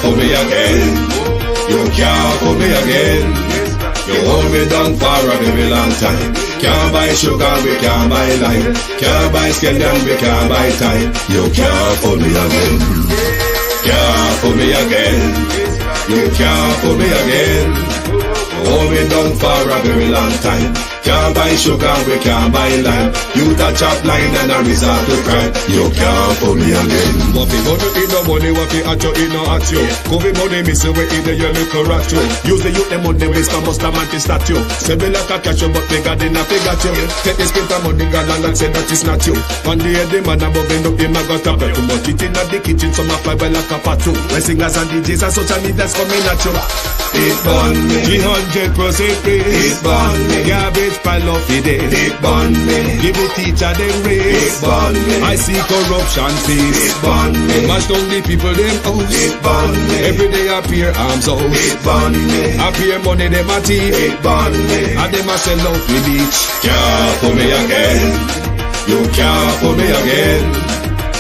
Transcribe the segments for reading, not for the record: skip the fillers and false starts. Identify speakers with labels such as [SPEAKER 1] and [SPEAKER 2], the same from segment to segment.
[SPEAKER 1] fool me again. You can't fool me again. You hold me down for a very long time. Can't buy sugar, we can't buy lime. Can't buy scallion, we can't buy time. You can't fool me again. Can't fool me again. You can't fool me again. You hold me down for a very long time. Can't buy sugar, we can't buy lime. You touch up line and a resort to crime. You can't fool me again.
[SPEAKER 2] What fi money in no money, what fi at you in no at you. Covid money miss away in the your little rat you. Use the youth the money waste and bust a man to statue. Say me like a catch you but me God in a figure you. Take the spit of money God and say that is not you. One day the man above end up him a got a bet. Too much it in the kitchen some a fly well like a patu. My singers and DJs and social media's coming at you.
[SPEAKER 1] It burn me
[SPEAKER 2] 300% free.
[SPEAKER 1] It burn me
[SPEAKER 2] Garbage pile of it.
[SPEAKER 1] It burn me.
[SPEAKER 2] Give the teacher them
[SPEAKER 1] It
[SPEAKER 2] raise.
[SPEAKER 1] burn me.
[SPEAKER 2] I see corruption face.
[SPEAKER 1] It burn me.
[SPEAKER 2] Mash down the people them house.
[SPEAKER 1] It burn me.
[SPEAKER 2] Every day appear arms out.
[SPEAKER 1] It burn me.
[SPEAKER 2] Appear money them a thief.
[SPEAKER 1] It burn me.
[SPEAKER 2] And them a sell out with each.
[SPEAKER 1] Can't fool me again. You can't fool me again.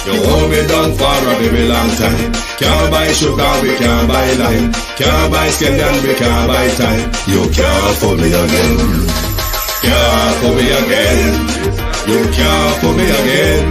[SPEAKER 1] You hold me down for a very long time. Can't buy sugar, we can't buy lime. Can't buy scallion, we can't buy time. You can't fool me again. Can't fool me again. You can't fool me again.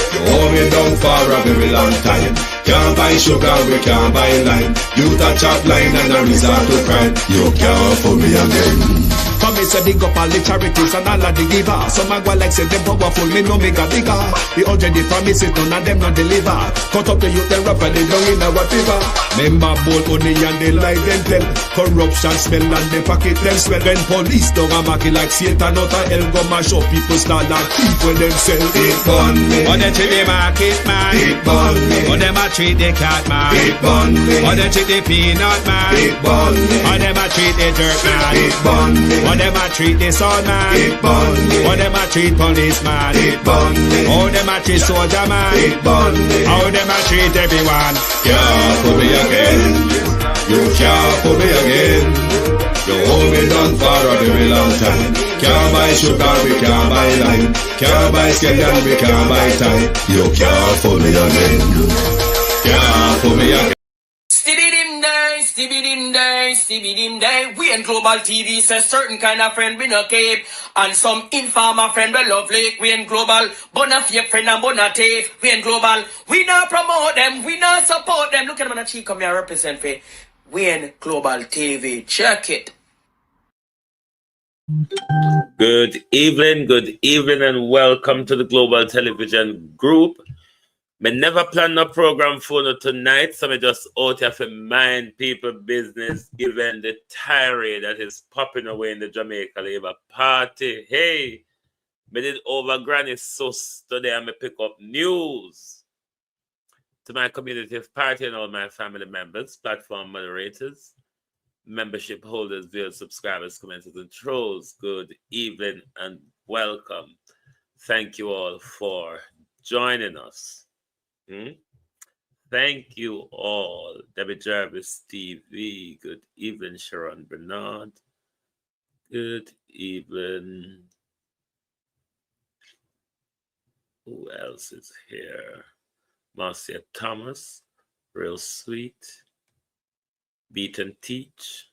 [SPEAKER 1] You hold me down for a very long time. Can't buy sugar, we can't buy lime. You touch up line and a resort to crime. You can't fool me again.
[SPEAKER 2] Come me say big up all the charities and all of the givers. Some a go like say them powerful, me no make a bigger. The urgent the promises, none of them not deliver. Cut up the youth, them rapper, they down in our fever. Member bold money and they lie them tell. Corruption smell and they pocket them swell. When police don't a market like Satan out of hell, go mash up people start like thief when them sell.
[SPEAKER 1] It burn me.
[SPEAKER 2] Or they treat the market man.
[SPEAKER 1] It burn me.
[SPEAKER 2] Or them a treat the cat man.
[SPEAKER 1] It burn me.
[SPEAKER 2] Or they treat the peanut man.
[SPEAKER 1] It burn me.
[SPEAKER 2] Or them a treat the dirt man.
[SPEAKER 1] It burn me.
[SPEAKER 2] Or them a treat the sun man.
[SPEAKER 1] It burn me.
[SPEAKER 2] Or them a treat policeman.
[SPEAKER 1] It burn me.
[SPEAKER 2] Or them a treat soldier man.
[SPEAKER 1] It burn me.
[SPEAKER 2] How them a treat everyone.
[SPEAKER 1] Can't fool me again. You can't fool me again. You hold me down for a very long time. Can't buy sugar, we can't buy lime. Can't buy scallion, we can't buy time. You can't fool me again. Can't fool me again.
[SPEAKER 3] Stibby-dim day. We in Global TV says certain kind of friend we no cape. And some informer friend we love lake. We in Global, bona fake friend and bona tape. We in Global, we not promote them, we not support them. Look at them on the cheek, come here represent for. We in Global TV, check it.
[SPEAKER 4] Good evening, and welcome to the Global Television Group. Me never plan no program for no tonight, so me just out here for mind people business, given the tirade that is popping away in the Jamaica Labour Party. Hey, me did over Granny Sus today and me pick up news. To my community party and all my family members, platform moderators, membership holders, viewers, subscribers, commenters, and trolls, good evening and welcome. Thank you all for joining us. Thank you all. Debbie Jarvis TV. Good evening, Sharon Bernard. Good evening. Who else is here? Marcia Thomas. Real sweet. Beat and Teach.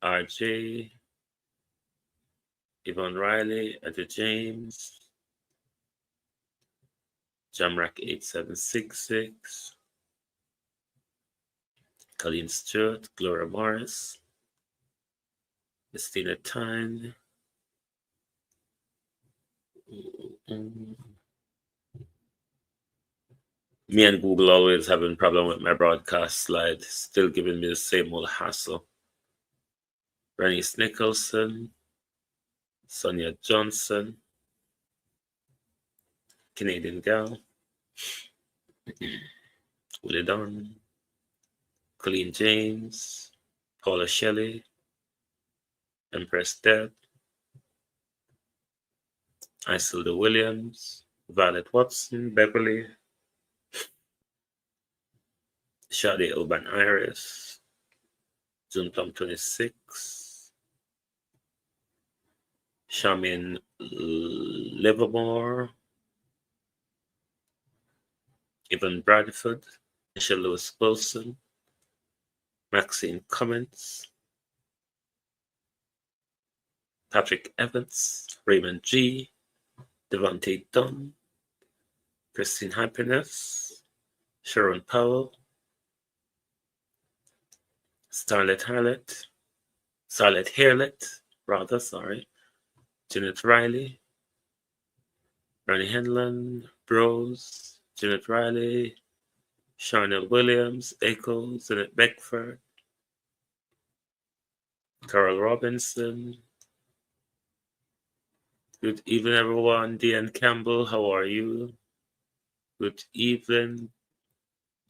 [SPEAKER 4] RJ. Yvonne Riley, Etta James, Jamrack 8766, Colleen Stewart, Gloria Morris, Christina Tyne, me and Google always having problem with my broadcast slide, still giving me the same old hassle. Bernice Nicholson, Sonia Johnson, Canadian Gal, Willie Dunn, Colleen James, Paula Shelley, Empress Deb, Isilda Williams, Violet Watson, Beverly, Shadi Urban Iris, June Plum 26, Shamin Livermore, Evan Bradford, Michelle Lewis Wilson, Maxine Cummins, Patrick Evans, Raymond G, Devontae Dunn, Christine Happiness, Sharon Powell, Starlet Harlett, Janet Riley, Ronnie Henlon, Bros, Janet Riley, Charnel Williams, Echo, Janet Beckford, Carol Robinson. Good evening, everyone. Dean Campbell, how are you? Good evening.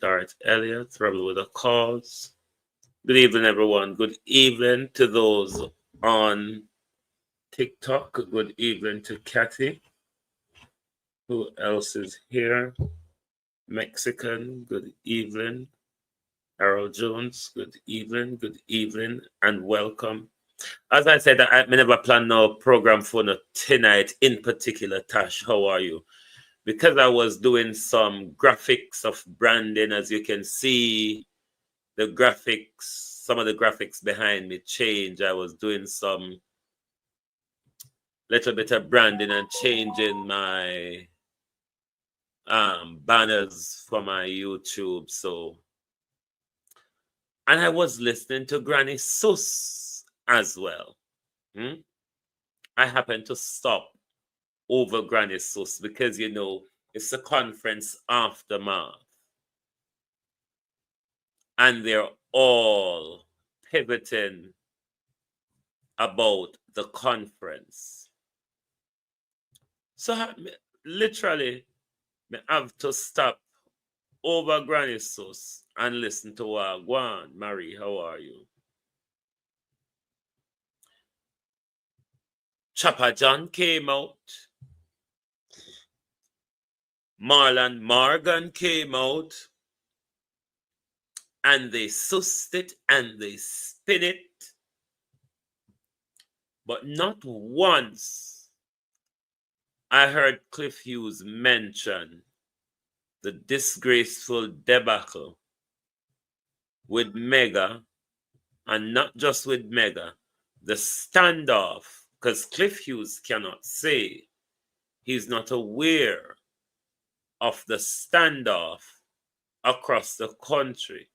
[SPEAKER 4] Darrett Elliott, Rebel with a Cause. Good evening, everyone. Good evening to those on TikTok. Good evening to Kathy. Who else is here? Mexican, good evening. Errol Jones, good evening, and welcome. As I said, I never planned no program for no tonight in particular. Tash, how are you? Because I was doing some graphics of branding, as you can see, the graphics, some of the graphics behind me change. I was doing some little bit of branding and changing my banners for my YouTube. So, and I was listening to Granny Sus as well. I happened to stop over Granny Sus because, you know, it's a conference aftermath. And they're all pivoting about the conference. So literally, I have to stop over Granny Sus and listen to Wagwan. Marie, how are you? Chopper John came out. Marlon Morgan came out. And they sussed it and they spin it. But not once I heard Cliff Hughes mention the disgraceful debacle with Mega, and not just with Mega, the standoff, because Cliff Hughes cannot say he's not aware of the standoff across the country,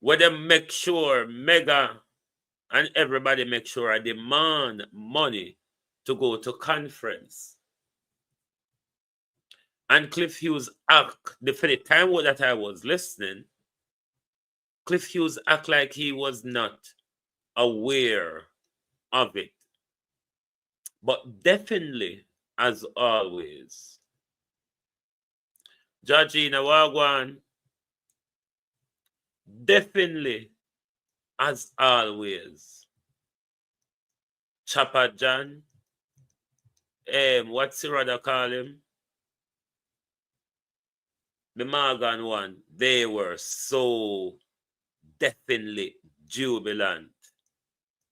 [SPEAKER 4] where they make sure Mega and everybody make sure I demand money to go to conference. And Cliff Hughes act, for the time that I was listening, Cliff Hughes act like he was not aware of it. But definitely, as always, Georgina Wagwan, definitely, as always, Chopper John, what's the rather call him? The Morgan one, they were so definitely jubilant.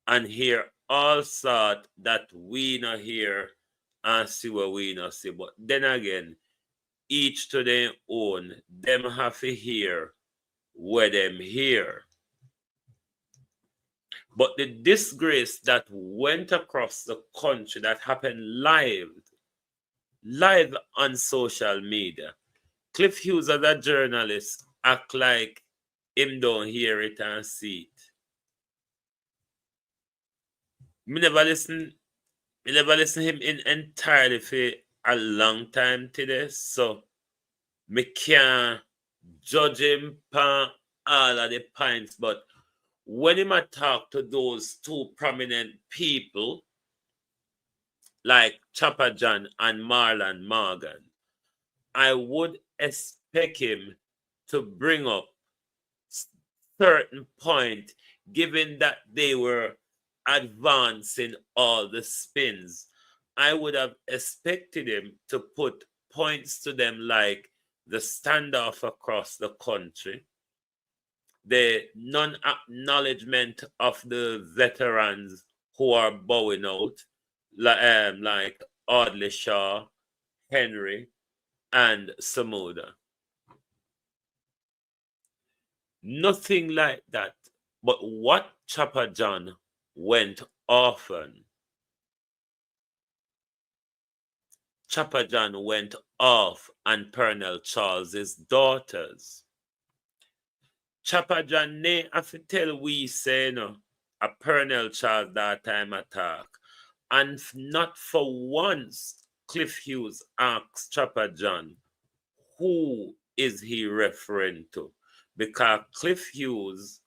[SPEAKER 4] And hear all sort that we not hear and see what we not see. But then again, each to their own, them have to hear where them hear. But the disgrace that went across the country, that happened live on social media, Cliff Hughes as a journalist act like him don't hear it and see it. Me never listen him in entirely for a long time today, so me can't judge him on all of the points. But when him talk to those two prominent people like Chopper John and Marlon Morgan, I would expect him to bring up certain point, given that they were advancing all the spins. I would have expected him to put points to them like the standoff across the country, the non-acknowledgement of the veterans who are bowing out, like Audley Shaw Henry, and Samuda. Nothing like that. But what Chopper John went often. Chopper John went off on PEARNEL Charles's daughters. Chopper John ne have to tell we say no a PEARNEL Charles that time attack. And not for once Cliff Hughes asked Chopper John, who is he referring to? Because Cliff Hughes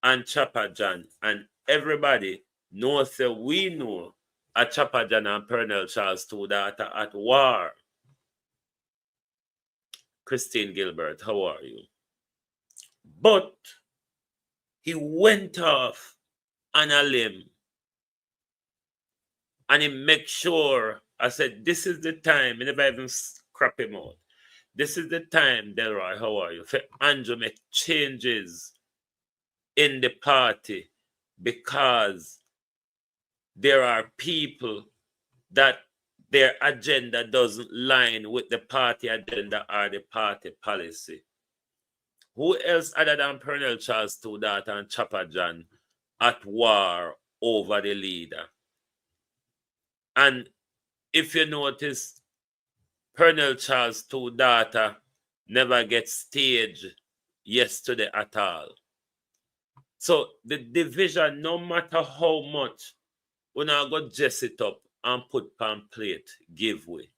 [SPEAKER 4] and Chopper John and everybody knows that we know a Chopper John and PEARNEL Charles Two Daughters at war. Christine Gilbert, how are you? But he went off on a limb and he make sure, I said, this is the time, I never even crap him out. This is the time, Delroy, how are you? For Andrew make changes in the party because there are people that their agenda doesn't line with the party agenda or the party policy. Who else other than PEARNEL Charles Two Daughters and Chopper John at war over the leader? And if you notice, PEARNEL Charles Two Daughters never get staged yesterday at all. So the division, no matter how much, we now go dress it up and put pan plate, give way.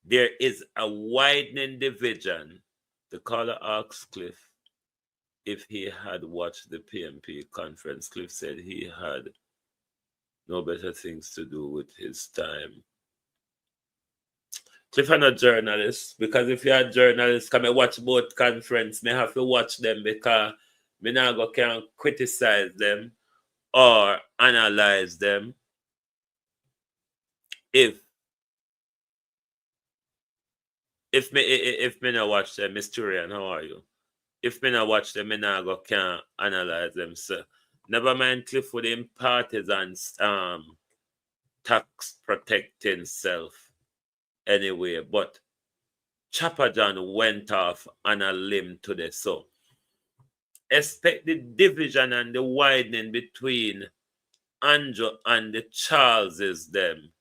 [SPEAKER 4] There is a widening division. The caller asked Cliff if he had watched the PMP conference. Cliff said he had no better things to do with his time. Cliff are not journalists, because if you're a journalist, come and watch both conference, may have to watch them because me now go can criticize them or analyze them if me not watch them. Mr. how are you? If me not watch them, me now go can analyze them. So never mind Cliff with him partisans tax protecting self anyway. But Chopper John went off on a limb today. So expect the division and the widening between Andrew and the Charleses them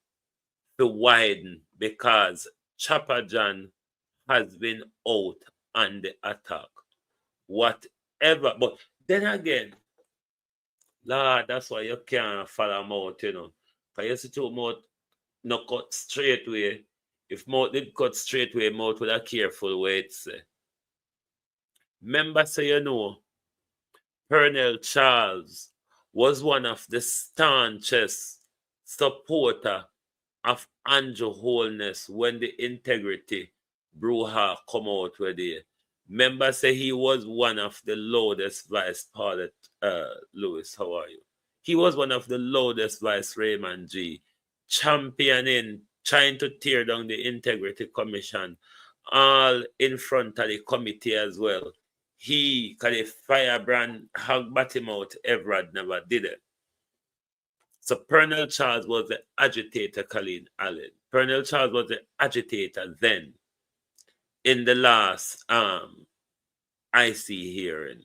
[SPEAKER 4] to widen because Chopper John has been out on the attack. Whatever. But then again, Lord, that's why you can't follow mouth, you know. Because you see two mouth no cut straight way. If mouth did cut straight way, mouth with a careful way it say. Remember, say you know, PEARNEL Charles was one of the staunchest supporter of Andrew Holness when the integrity brouhaha come out with it. Remember, say he was one of the loudest vice Paulette Lewis. How are you? He was one of the loudest vice Raymond G. Championing, trying to tear down the Integrity Commission, all in front of the committee as well. He, because the firebrand hog bat him out, Everard never did it. So PEARNEL Charles was the agitator, Colleen Allen. PEARNEL Charles was the agitator then in the last IC hearing.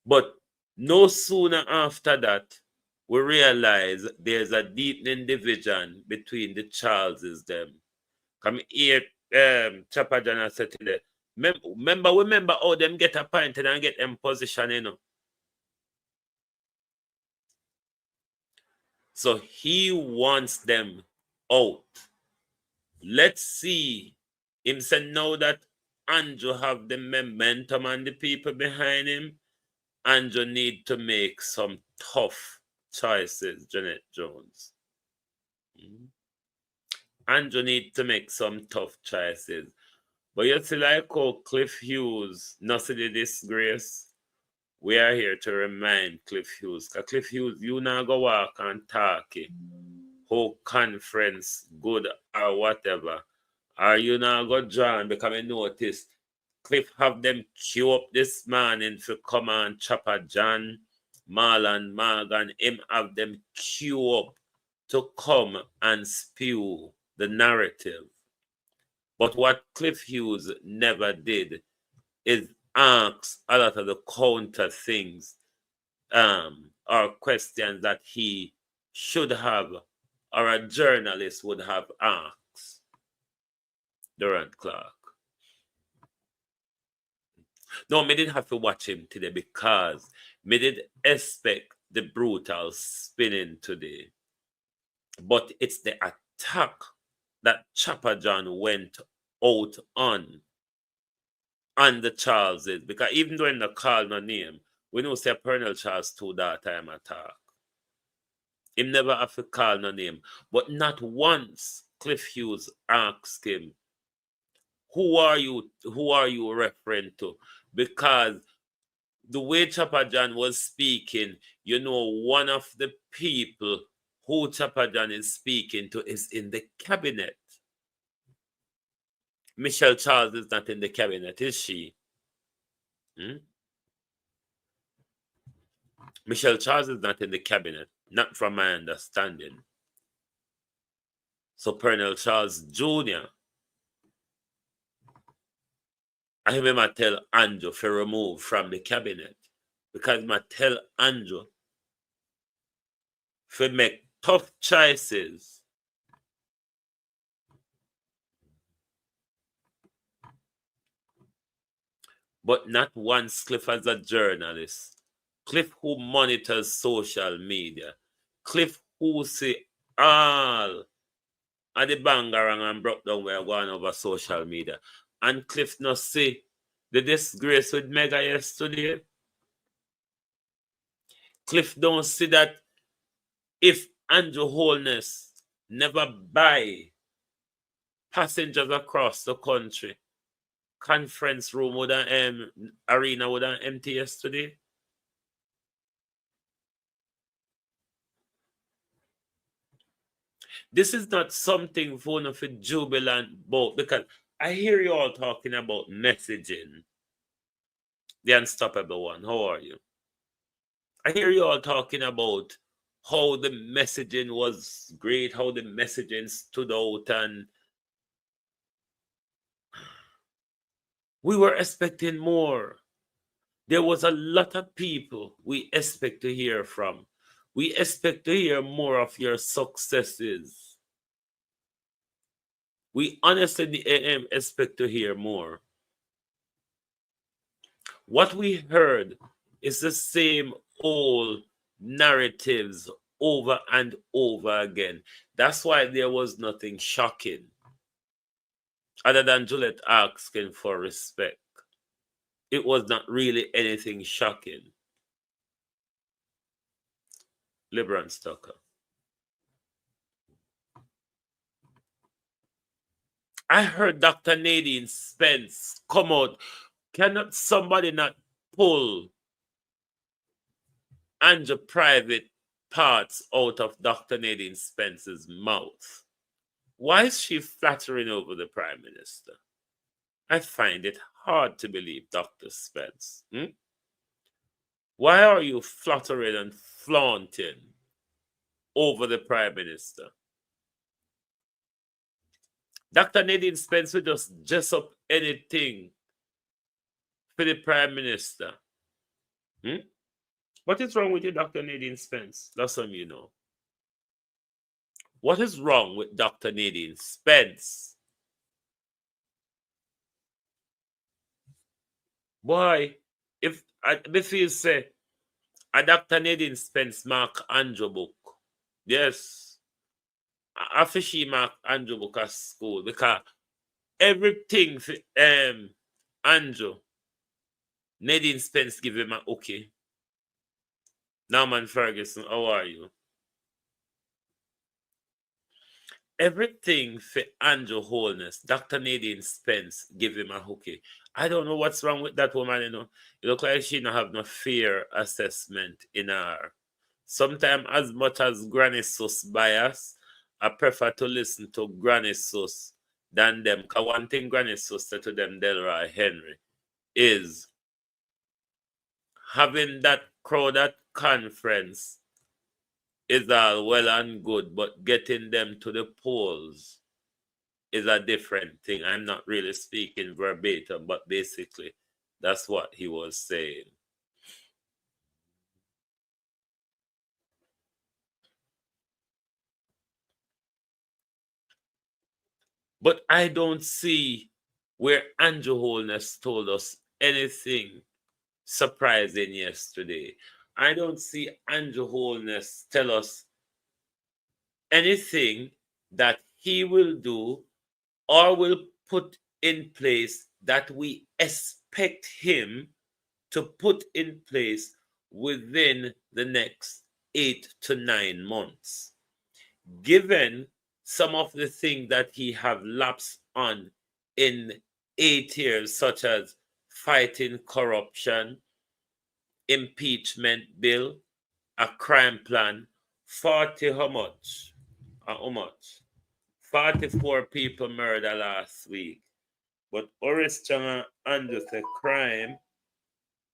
[SPEAKER 4] But no sooner after that, we realize there's a deepening division between the Charleses them. Come here, Chopper John said today. Remember how them get appointed and get them position, you know. So he wants them out. Let's see him say now that Andrew have the momentum and the people behind him. Andrew need to make some tough choices, Jeanette Jones. Andrew need to make some tough choices. But you see, like how Cliff Hughes, not see the disgrace, we are here to remind Cliff Hughes. Because Cliff Hughes, you now go walk and talk whole conference, good or whatever. Or you now go join because I notice Cliff have them queue up this morning for come on Chopper John, Marlon, Morgan, him have them queue up to come and spew the narrative. But what Cliff Hughes never did is ask a lot of the counter things or questions that he should have or a journalist would have asked Durant Clark. No, me didn't have to watch him today because me did expect the brutal spinning today. But it's the attack that Chopper John went out on the Charleses. Because even though in the call no name, we know say PEARNEL CHARLES Two Daughters attack. Him never have to call no name. But not once Cliff Hughes asked him, who are you referring to? Because the way Chopper John was speaking, you know, one of the people who Chopper John is speaking to is in the cabinet. Michelle Charles is not in the cabinet, is she? Michelle Charles is not in the cabinet, not from my understanding. So PEARNEL Charles Jr. I remember tell Andrew to remove from the cabinet because I tell Andrew to make tough choices. But not once Cliff as a journalist. Cliff who monitors social media. Cliff who see all of the bangarang and broke down we are going over social media. And Cliff not see the disgrace with Mega yesterday. Cliff don't see that if Andrew Holness never buy passengers across the country, conference room would arena would have empty yesterday. This is not something for one of a jubilant about, because I hear you all talking about messaging. The unstoppable one. How are you? I hear you all talking about how the messaging was great, how the messaging stood out, and we were expecting more. There was a lot of people we expect to hear from. We expect to hear more of your successes. We honestly expect to hear more. What we heard is the same old narratives over and over again. That's why there was nothing shocking other than Juliet asking for respect. It was not really anything shocking. LeBron Stoker. I heard Dr. Nadine Spence come out. Cannot somebody not pull Andrew private parts out of Dr. Nadine Spence's mouth? Why is she flattering over the Prime Minister? I find it hard to believe, Dr. Spence. Why are you fluttering and flaunting over the Prime Minister? Dr. Nadine Spence will just dress up anything for the Prime Minister. What is wrong with you, Dr. Nadine Spence? That's what you know. What is wrong with Dr. Nadine Spence? Boy, if you say a Dr. Nadine Spence Mark Andrew book, yes, I feel she Mark Andrew book at school because everything for Andrew, Nadine Spence give him a okay. Norman Ferguson, how are you? Everything for Andrew Holness, Dr. Nadine Spence give him a hooky. I don't know what's wrong with that woman, you know. It look like she don't have no fear assessment in her. Sometimes as much as Granny Sus bias, I prefer to listen to Granny Sus than them. Because one thing Granny Sus said to them, Delroy Henry, is having that crowd at conference is all well and good, but getting them to the polls is a different thing. I'm not really speaking verbatim, but basically that's what he was saying. But I don't see where Andrew Holness told us anything surprising yesterday. I don't see Andrew Holness tell us anything that he will do or will put in place that we expect him to put in place within the next 8 to 9 months. Given some of the things that he have lapsed on in 8 years, such as fighting corruption, impeachment bill, a crime plan, 40 how much? How much? 44 people murdered last week. But Oris Changa Andrew said crime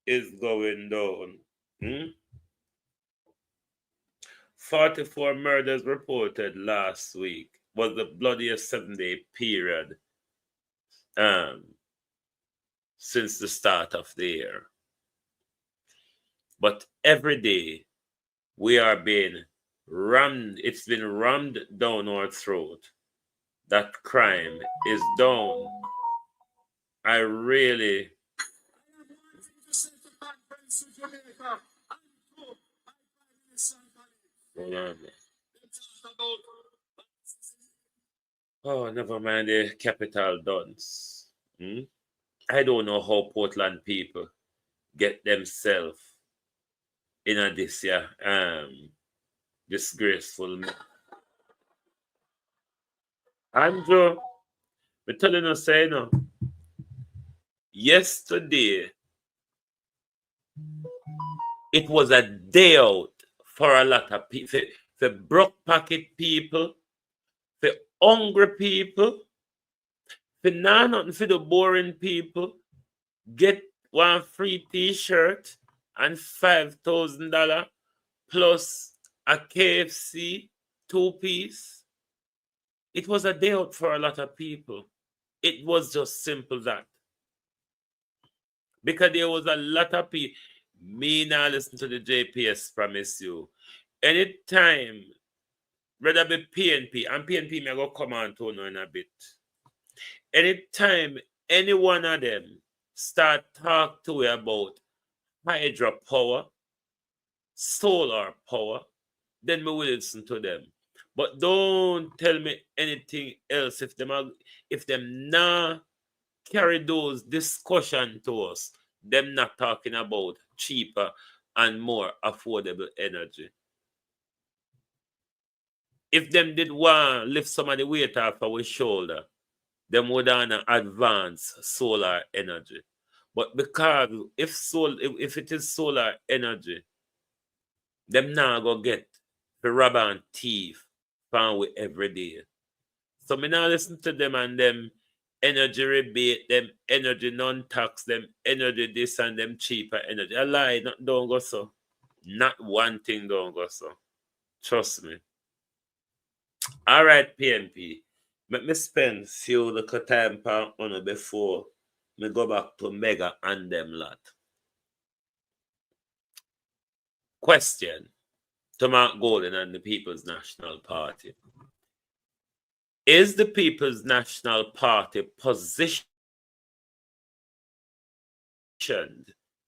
[SPEAKER 4] is going down. 44 murders reported last week. Was the bloodiest 7-day period since the start of the year. But every day we are being rammed, it's been rammed down our throat that crime is down. I really oh, never mind the capital dons. I don't know how Portland people get themselves in a this year disgraceful. Andrew, I'm telling you, say no. Yesterday, it was a day out for a lot of people, for broke pocket people, for hungry people, for nothing for the boring people. Get one free t-shirt and $5,000 plus a KFC 2-piece. It was a day out for a lot of people. It was just simple that. Because there was a lot of people. Me now listen to the JPS, promise you. Anytime, rather be PNP, and PNP may go come on to know in a bit. Anytime any one of them start talk to you about hydropower, solar power, then we will listen to them. But don't tell me anything else if them not carry those discussion to us. Them not talking about cheaper and more affordable energy. If them did want to lift some of the weight off our shoulder, them would advance solar energy. But because if it is solar energy, them now go get the rob and thief found with every day. So me now listen to them and them energy rebate, them energy non-tax, them energy this and them cheaper energy. A lie, don't go so. Not one thing don't go so. Trust me. All right, PNP. Let me spend few little time on it before me go back to Mega and them lot. Question to Mark Golden and the People's National Party. Is the People's National Party positioned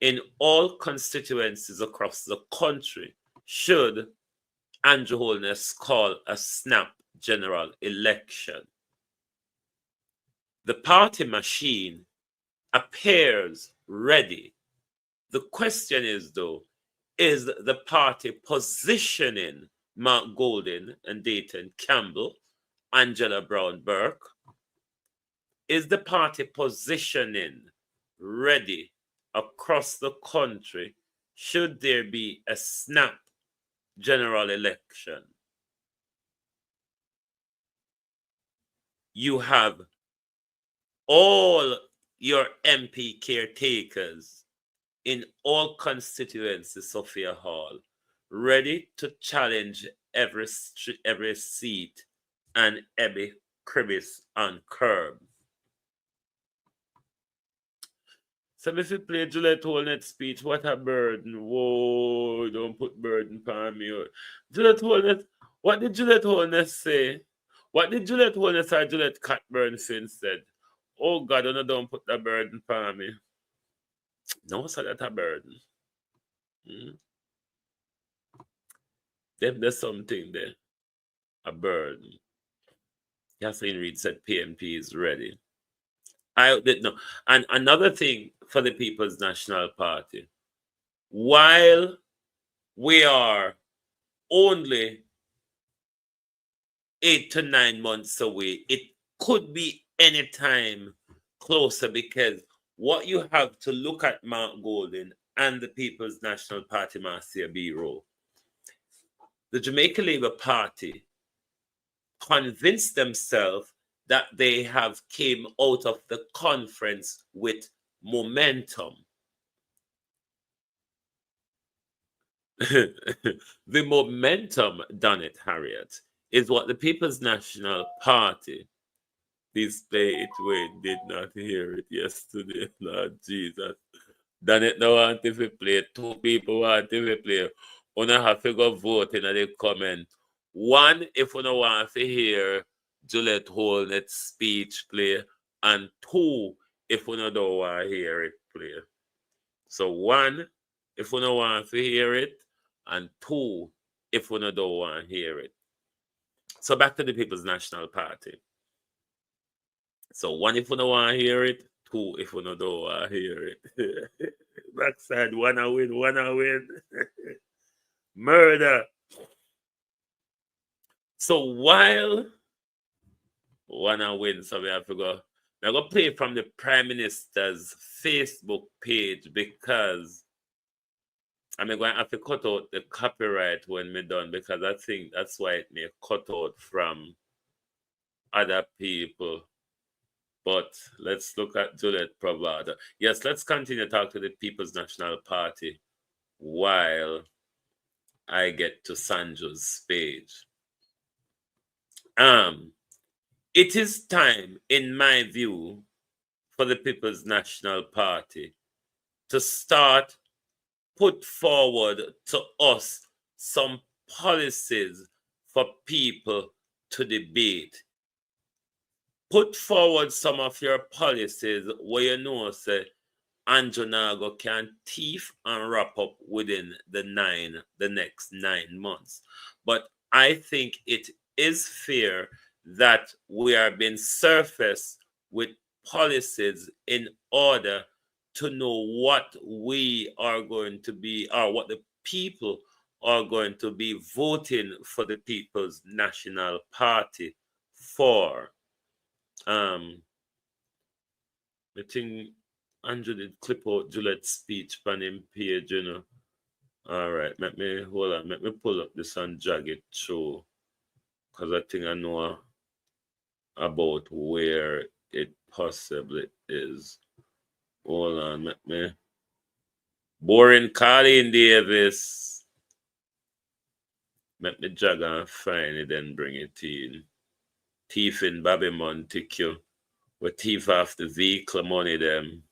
[SPEAKER 4] in all constituencies across the country should Andrew Holness call a snap general election? The party machine appears ready. The question is, though, is the party positioning Mark Golden and Dayton Campbell, Angela Brown Burke? Is the party positioning ready across the country should there be a snap general election? You have all your MP caretakers in all constituencies, Sophia Hall, ready to challenge every seat and every crevice and curb. So if you play Juliet Holnett speech, what a burden. Whoa, don't put burden on me. Juliet Holnett, what did Juliet Holnett say? What did Juliet Holnett or Juliet Catburn say instead? Oh God, don't put that burden on me. No, so that's a burden. There's something there. A burden. Kathleen Reed said PNP is ready. I didn't know. And another thing for the People's National Party, while we are only 8 to 9 months away, it could be any time closer, because what you have to look at Mark Golding and the People's National Party, Marcia Biro, the Jamaica Labour Party convinced themselves that they have came out of the conference with momentum. The momentum, done it, Harriet, is what the People's National Party displayed. We did not hear it yesterday, Lord Jesus. Done it now want if we play. 2 people want if we play. Una have to go vote in the comment. 1, if you don't want to hear Juliet Holnett's speech play, and 2, if you don't want to hear it play. So 1, if you don't want to hear it, and 2, if you don't want to hear it. So back to the People's National Party. So 1, if you don't want to hear it, 2, if you don't want to hear it. Backside, 1 a win. Murder. So while 1 a win, so we have to go. I'm going to play from the Prime Minister's Facebook page, because I'm going to have to cut out the copyright when we're done, because I think that's why it may cut out from other people. But let's look at Juliet Provada. Yes, let's continue to talk to the People's National Party while I get to Sanjo's page. It is time, in my view, for the People's National Party to start put forward to us some policies for people to debate. Put forward some of your policies where you know, say, Andrew Nago can thief and wrap up within the next 9 months. But I think it is fair that we are being surfaced with policies in order to know what we are going to be, or what the people are going to be voting for the People's National Party for. I think Andrew did clip out Juliet's speech on him page, you know. All right, let me pull up this and drag it through, because I think I know about where it possibly is. Hold on, let me. Boring Colleen Davis. Let me drag and find it and bring it in. Thief in Bobby Montague. We thief off the vehicle money them.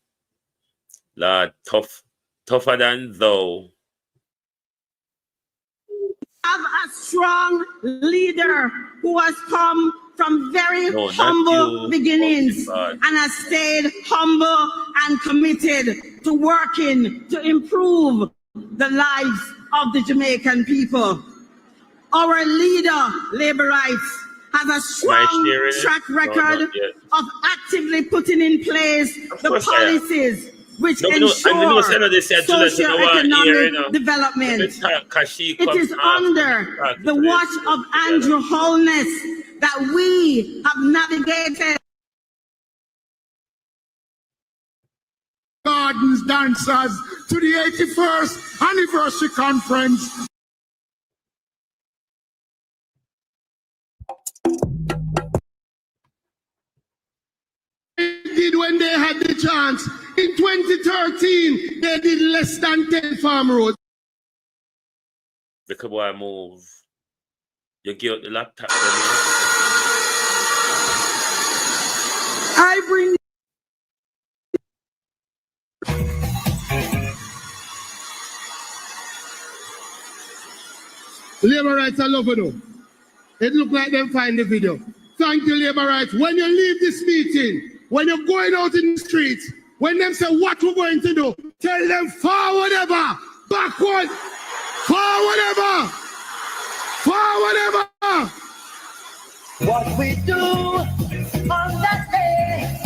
[SPEAKER 4] Lord, tougher than thou.
[SPEAKER 5] Have a strong leader who has come from very humble beginnings and has stayed humble and committed to working to improve the lives of the Jamaican people. Our leader, Labour Rights, has a strong track record of actively putting in place the policies which ensure socio-economic development. It is under the watch of Andrew Holness that we have navigated
[SPEAKER 6] Gardens dancers to the 81st anniversary conference. Did when they had the chance. In 2013, they did less than 10 farm roads.
[SPEAKER 4] The boy move. You give the laptop.
[SPEAKER 5] I bring
[SPEAKER 6] Labor rights, I love it. It look like them find the video. Thank you, labor rights. When you leave this meeting, when you're going out in the streets, when them say what we're going to do, tell them forward ever, backward, forward ever, forward ever.
[SPEAKER 7] What we do on that day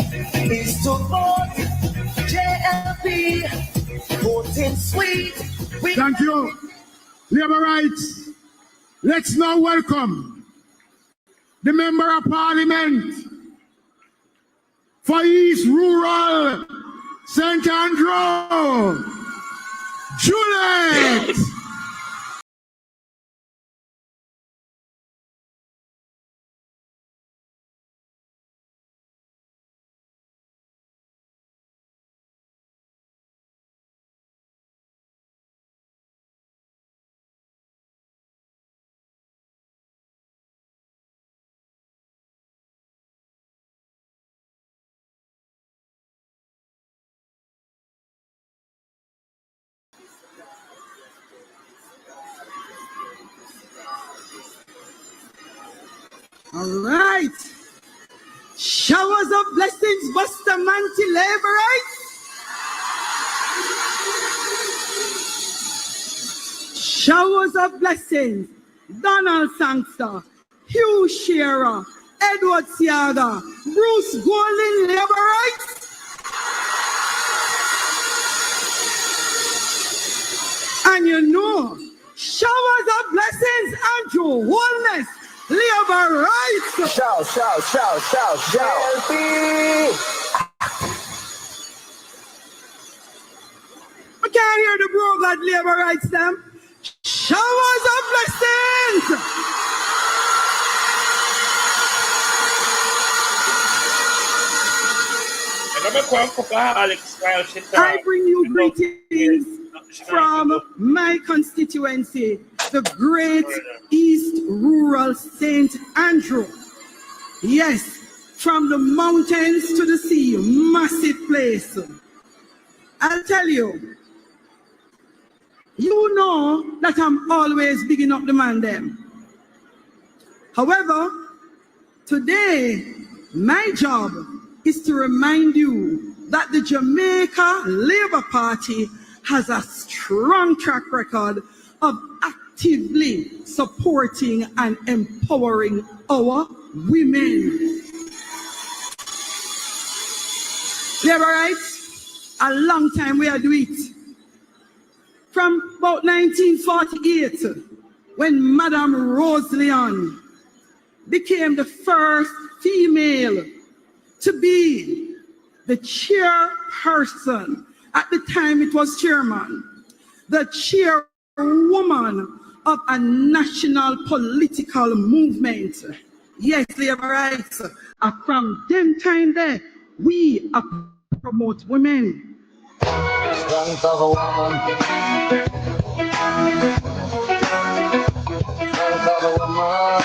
[SPEAKER 7] is to vote JLP, voting sweet.
[SPEAKER 6] Thank you. Labor rights. Let's now welcome the Member of Parliament for East Rural St. Andrew, Juliet.
[SPEAKER 5] all right. Showers of blessings, Buster Manti, labor rights. Showers of blessings, Donald Sangster, Hugh Shearer, Edward Siaga, Bruce Golding, labor rights. And you know, showers of blessings, Andrew Wholeness, labor rights.
[SPEAKER 7] Shout, shout, shout, shout, shout. JLP.
[SPEAKER 5] I can't hear the bro God labor rights them. Showers of blessings. I bring you greetings from my constituency, the great East Rural St. Andrew. Yes, from the mountains to the sea, massive place. I'll tell you, you know that I'm always bigging up the man them. However, today, my job is to remind you that the Jamaica Labour Party has a strong track record of actively supporting and empowering our women. Labour rights, a long time we are doing it. From about 1948, when Madame Rose Leon became the first female to be the chairperson, at the time it was chairman, the chairwoman of a national political movement. Yes, labor rights. From them time there, we promote women.
[SPEAKER 7] Strength of a woman. Strength of a woman.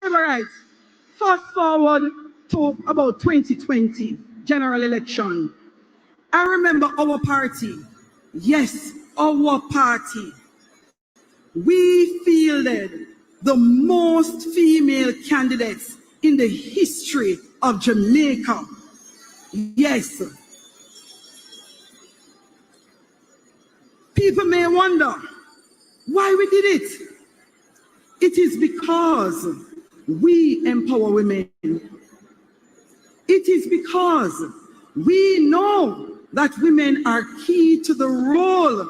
[SPEAKER 5] All right. Fast forward to about 2020 general election. I remember our party. Yes, our party. We fielded the most female candidates in the history of Jamaica. Yes. People may wonder why we did it. It is because we empower women. It is because we know that women are key to the role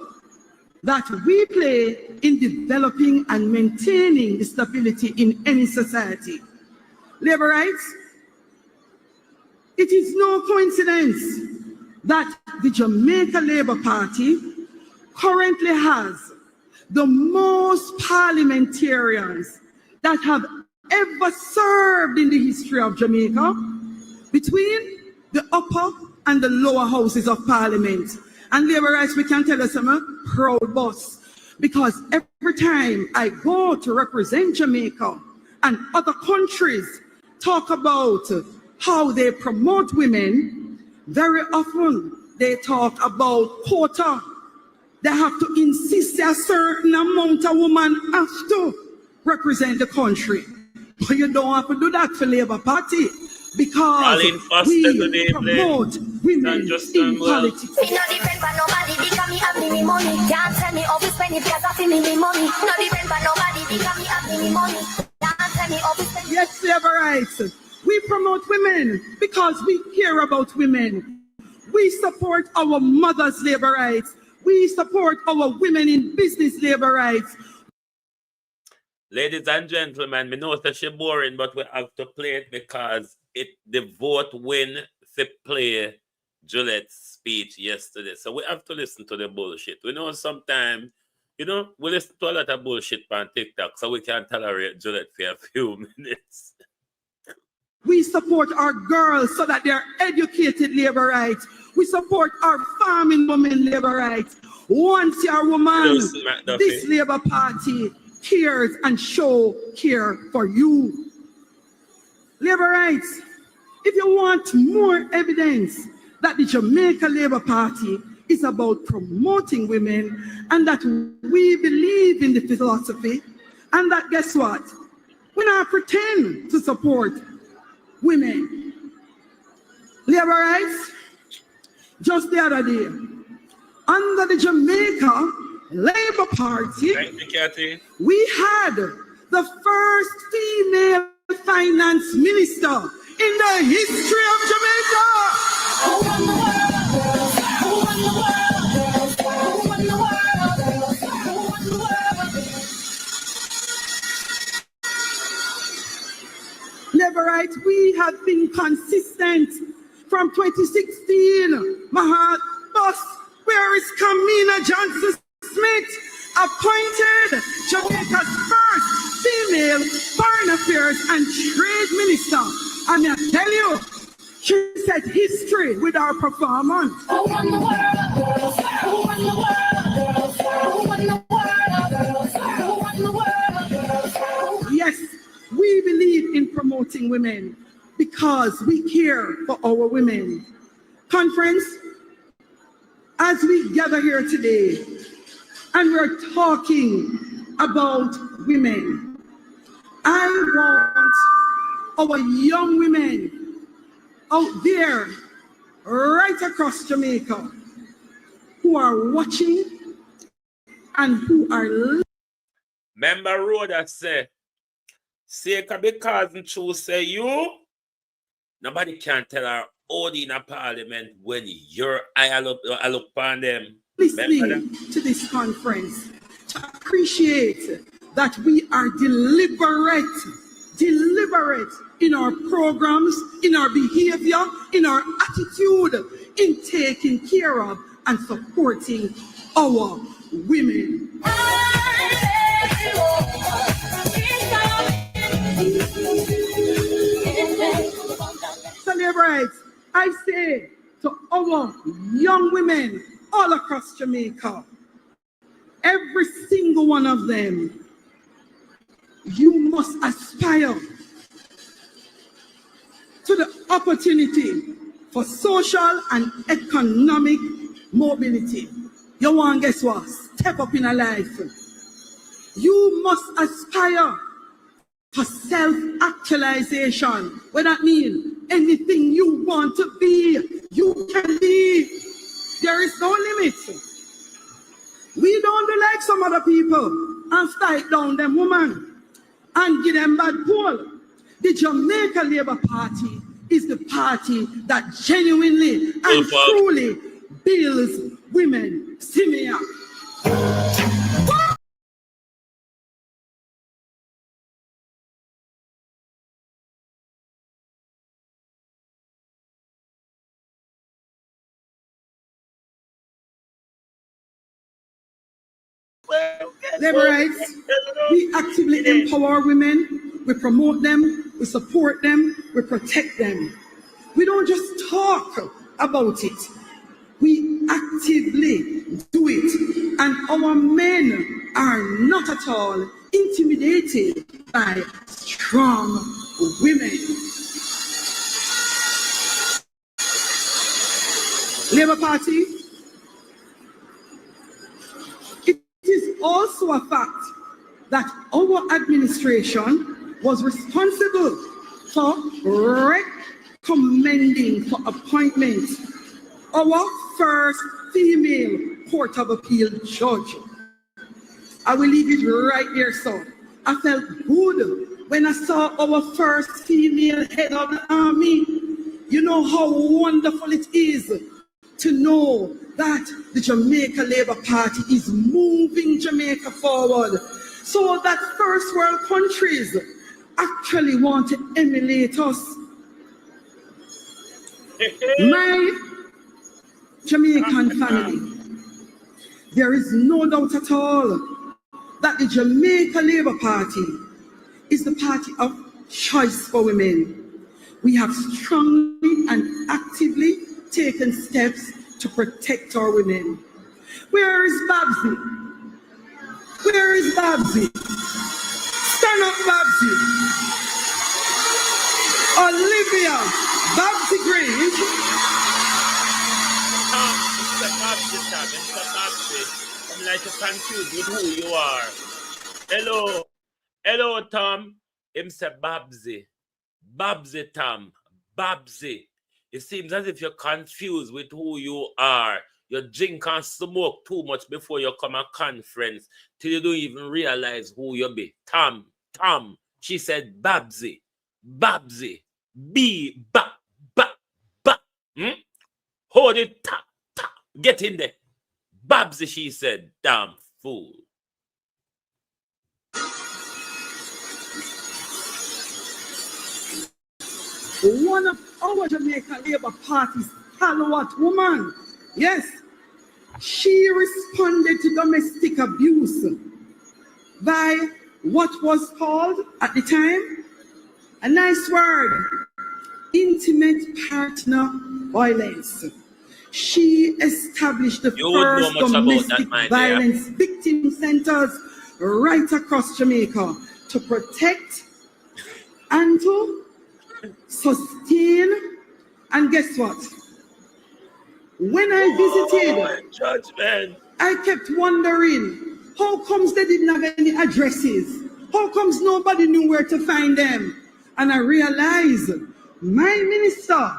[SPEAKER 5] that we play in developing and maintaining the stability in any society. Labor rights. It is no coincidence that the Jamaica Labour Party currently has the most parliamentarians that have ever served in the history of Jamaica between the upper and the lower houses of parliament. And labor rights, we can tell us I'm a proud boss, Because every time I go to represent Jamaica and other countries talk about how they promote women, very often they talk about quota. They have to insist a certain amount of women have to represent the country. But you don't have to do that for Labour Party because we promote women in politics.
[SPEAKER 8] Me no depend on nobody because me have me money. Can't tell me how to spend it because I feel me money. No depend on nobody because me have me money. Can't tell me how to spend it.
[SPEAKER 5] Yes, Labour rights. We promote women because we care about women. We support our mothers' labor rights. We support our women in business labor rights.
[SPEAKER 4] Ladies and gentlemen, we know that she's boring, but we have to play it because the vote win to play Juliet's speech yesterday. So we have to listen to the bullshit. We know sometimes, we listen to a lot of bullshit on TikTok, so we can tolerate Juliet for a few minutes.
[SPEAKER 5] We support our girls so that they're educated labor rights. We support our farming women labor rights. Once you're a woman, this Labour Party cares and show care for you. Labor rights, if you want more evidence that the Jamaica Labour Party is about promoting women and that we believe in the philosophy and that guess what? We not pretend to support women. Labor rights, just the other day, under the Jamaica Labour Party, we had the first female finance minister in the history of Jamaica.
[SPEAKER 8] Who won the world, girls? Who won the world, girls? Who won the world, girls? Who won the world?
[SPEAKER 5] Labor rights, we have been consistent from 2016. My heart bus, where is Kamina Johnson Smith, appointed Jamaica's first female foreign affairs and trade minister. I mean, I tell you, she set history with our performance.
[SPEAKER 8] Who won the world, girls? Who won the world, girls? Who won the world, girls? Who won the world, girls?
[SPEAKER 5] Yes, we believe in promoting women because we care for our women. Conference, as we gather here today, and we're talking about women, I want our young women out there, right across Jamaica, who are watching and who are...
[SPEAKER 4] Member Rhoda say, Seika because and choose say you, nobody can tell her all in a parliament when your eye look upon them.
[SPEAKER 5] Listening to this conference to appreciate that we are deliberate in our programs, in our behavior, in our attitude, in taking care of and supporting our women. Celebrate, I say to our young women all across Jamaica, every single one of them, you must aspire to the opportunity for social and economic mobility. You want guess what? Step up in a life. You must aspire for self-actualization. What that means? Anything you want to be, you can be. There is no limit. We don't do like some other people and strike down them women and give them bad pull. The Jamaica Labour Party is the party that genuinely and truly builds women. See me out. Labor rights, we actively empower women, we promote them, we support them, we protect them. We don't just talk about it, we actively do it. And our men are not at all intimidated by strong women. Labour Party, it is also a fact that our administration was responsible for recommending for appointment our first female Court of Appeal judge. I will leave it right there, so I felt good when I saw our first female head of the army. You know how wonderful it is to know that the Jamaica Labour Party is moving Jamaica forward, so that first world countries actually want to emulate us. My Jamaican family, there is no doubt at all that the Jamaica Labour Party is the party of choice for women. We have strongly and actively taken steps to protect our women. Where is Babsy? Where is Babsy? Stand up, Babsy. Olivia, Babsy Grange.
[SPEAKER 4] Mr. Babsy, I'm like confused with who you are. Hello. Hello, Tom. Him say Babsy. Babsy, Tom. Babsy. It seems as if you're confused with who you are. You drink and smoke too much before you come a conference till you don't even realize who you be. Tom. She said Babsy. Babsy. Ba. Hold it. Ta. Get in there. Babsy, she said. Damn fool.
[SPEAKER 5] One of our Jamaica Labour Party's stalwart woman, yes, she responded to domestic abuse by what was called at the time, a nice word, intimate partner violence. She established the first domestic violence victim centers right across Jamaica to protect and to sustain. And guess what? When I visited, I kept wondering, how comes they didn't have any addresses? How comes nobody knew where to find them? And I realized my minister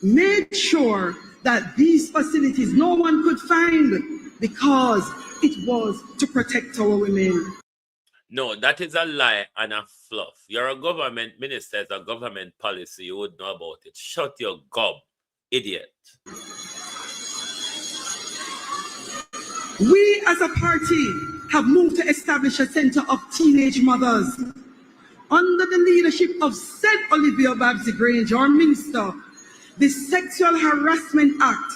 [SPEAKER 5] made sure that these facilities no one could find because it was to protect our women.
[SPEAKER 4] No, that is a lie and a fluff. You're a government minister, it's a government policy. You would know about it. Shut your gob, idiot.
[SPEAKER 5] We as a party have moved to establish a center of teenage mothers. Under the leadership of said Olivia Babsy Grange, our minister, the Sexual Harassment Act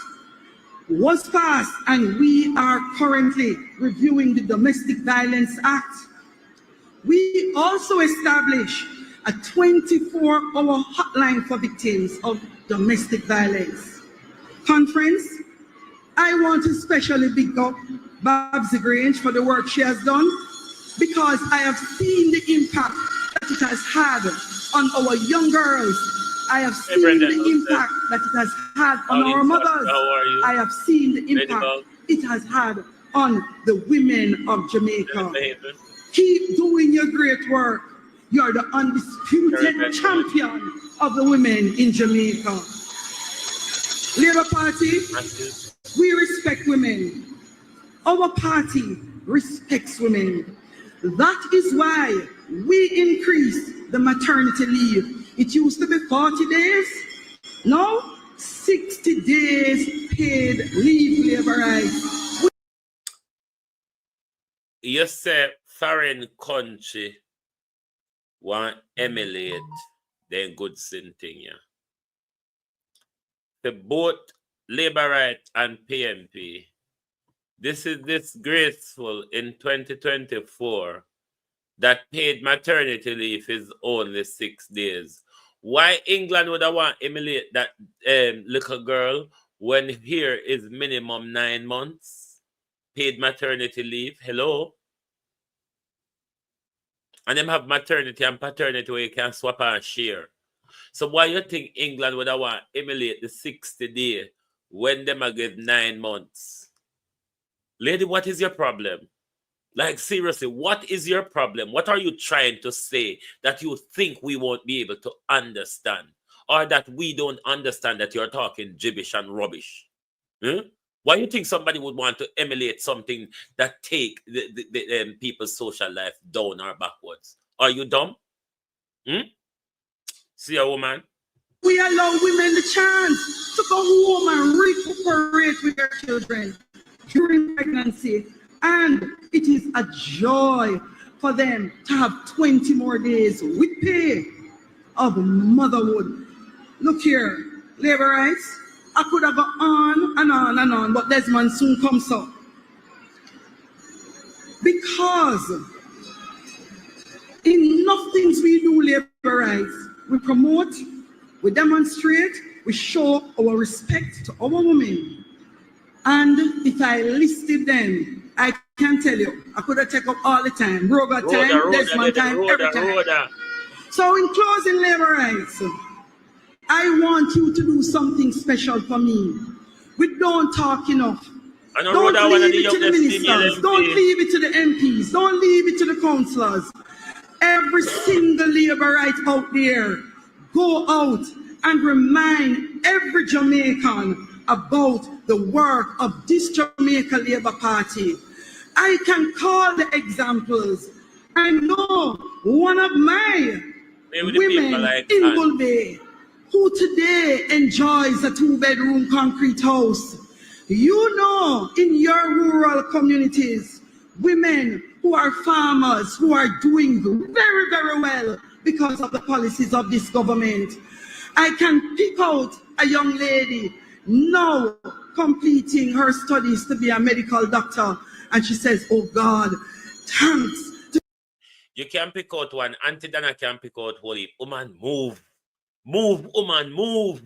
[SPEAKER 5] was passed, and we are currently reviewing the Domestic Violence Act. We also established a 24-hour hotline for victims of domestic violence. Conference, I want to especially big up Babsy Grange for the work she has done, because I have seen the impact that it has had on our young girls. I have seen the impact that it has had on our mothers. I have seen the impact it has had on the women of Jamaica. Keep doing your great work. You are the undisputed champion of the women in Jamaica. Labour Party, we respect women. Our party respects women. That is why we increased the maternity leave. It used to be 40 days. Now, 60 days paid leave, labor rights.
[SPEAKER 4] You say foreign country want emulate their good thing, yeah. The both labor right and PNP. This is disgraceful in 2024 that paid maternity leave is only 6 days. Why England would have want to emulate that little girl when here is minimum 9 months paid maternity leave? Hello? And them have maternity and paternity where you can swap and share. So why you think England would have want to emulate the 60 day when them a give 9 months? Lady, what is your problem? Like, seriously, what is your problem? What are you trying to say that you think we won't be able to understand? Or that we don't understand that you're talking gibberish and rubbish? Why do you think somebody would want to emulate something that take the people's social life down or backwards? Are you dumb? See a woman?
[SPEAKER 5] We allow women the chance to go home and recuperate with their children during pregnancy. And it is a joy for them to have 20 more days with pay of motherhood. Look here, labor rights. I could have gone on and on and on, but Desmond soon comes up. Because in enough things we do labor rights, we promote, we demonstrate, we show our respect to our women. And if I listed them, I can tell you, I could have taken up all the time. Roga time, Desmond time, every time. So in closing labor rights, I want you to do something special for me. We don't talk enough. Don't leave it to the ministers. Don't leave it to the MPs. Don't leave it to the councillors. Every single labor right out there, go out and remind every Jamaican about the work of this Jamaica Labour Party. I can call the examples. I know one of my women in Bull Bay who today enjoys a 2-bedroom concrete house. You know, in your rural communities, women who are farmers who are doing very, very well because of the policies of this government. I can pick out a young lady now completing her studies to be a medical doctor, and she says, oh God, thanks.
[SPEAKER 4] You can pick out one. Auntie Dana can pick out holy. Woman, move. Move, woman, move.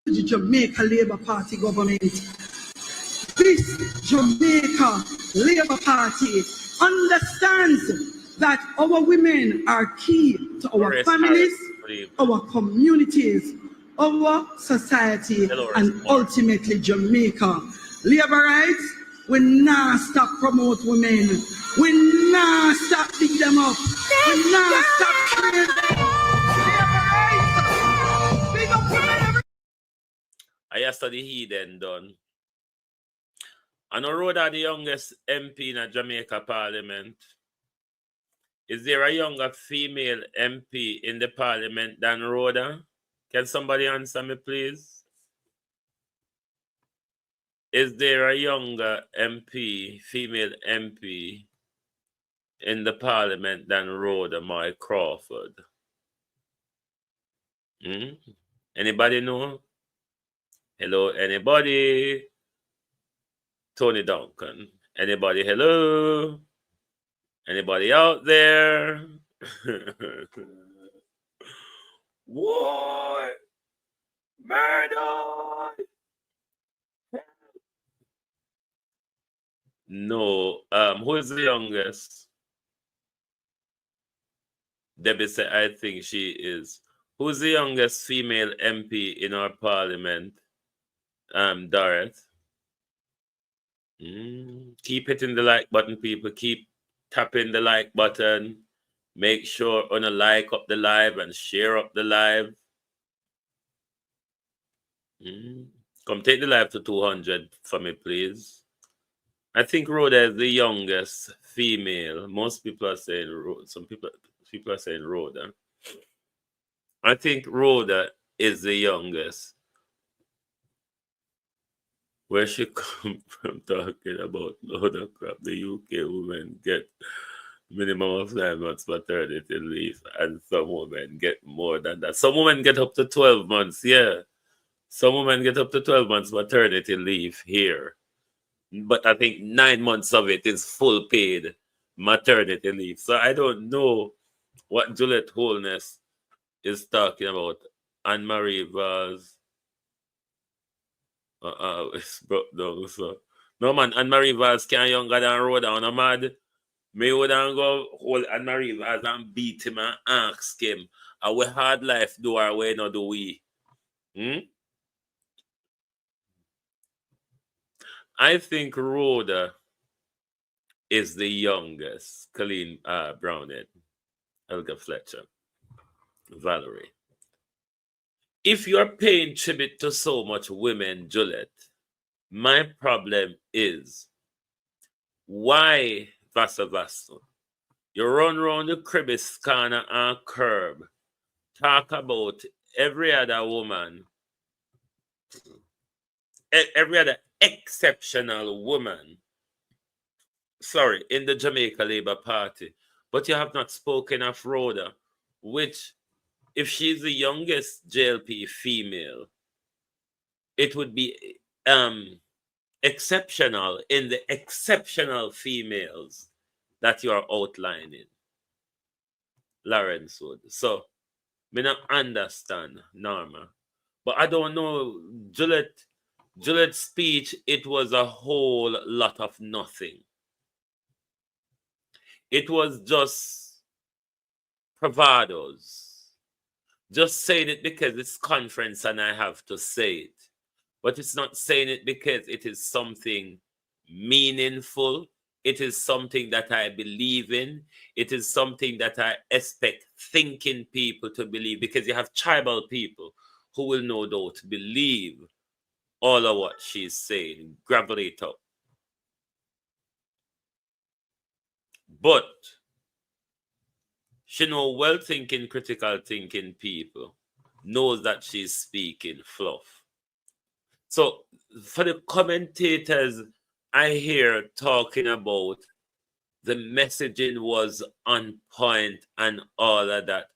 [SPEAKER 5] The Jamaica Labour Party government. This Jamaica Labour Party understands that our women are key to our families, our communities, our society, and ultimately Jamaica. Labor rights, we not stop promote women. We not stop pick them up. We not stop train them.
[SPEAKER 4] I study heathen done. I know Rhoda the youngest MP in a Jamaica Parliament. Is there a younger female MP in the Parliament than Rhoda? Can somebody answer me, please? Is there a younger MP, female MP, in the Parliament than Rhoda Moy Crawford? Anybody know? Hello, anybody? Tony Duncan. Anybody? Hello? Anybody out there? What? Murder! No. Who is the youngest? Debbie said, I think she is. Who's the youngest female MP in our parliament? Dorothy. Keep hitting the like button, people. Keep tapping the like button. Make sure on a like up the live and share up the live. Come take the live to 200 for me, please. I think Rhoda is the youngest female. Most people are saying some people are saying Rhoda. I think Rhoda is the youngest. Where she come from talking about load of crap, the UK women get minimum of 9 months maternity leave, and some women get more than that. Some women get up to 12 months, yeah. Some women get up to 12 months maternity leave here. But I think 9 months of it is full paid maternity leave. So I don't know what Juliet Holness is talking about. Anne-Marie Vaz. It's broke down. So no man, Anne-Marie Vaz can younger than Rhoda on a mad. Me wouldn't go hold Anne Marie Vaz and beat him and ask him, are we hard life do or we not do we? I think Rhoda is the youngest. Colleen Brownhead, Elga Fletcher, Valerie. If you're paying tribute to so much women, Juliet, my problem is why Vasa? You run around the crevice corner and curb, talk about every other woman, every other exceptional woman, in the Jamaica Labour Party, but you have not spoken of Rhoda, which, if she's the youngest JLP female, it would be exceptional in the exceptional females that you are outlining. Lawrence would. So, me not understand, Norma. But I don't know, Juliet's speech, it was a whole lot of nothing. It was just bravados. Just saying it because it's conference and I have to say it. But it's not saying it because it is something meaningful. It is something that I believe in. It is something that I expect thinking people to believe, because you have tribal people who will no doubt believe all of what she's saying. Gravitate up. But she knows well-thinking, critical thinking people knows that she's speaking fluff. So for the commentators I hear talking about the messaging was on point and all of that,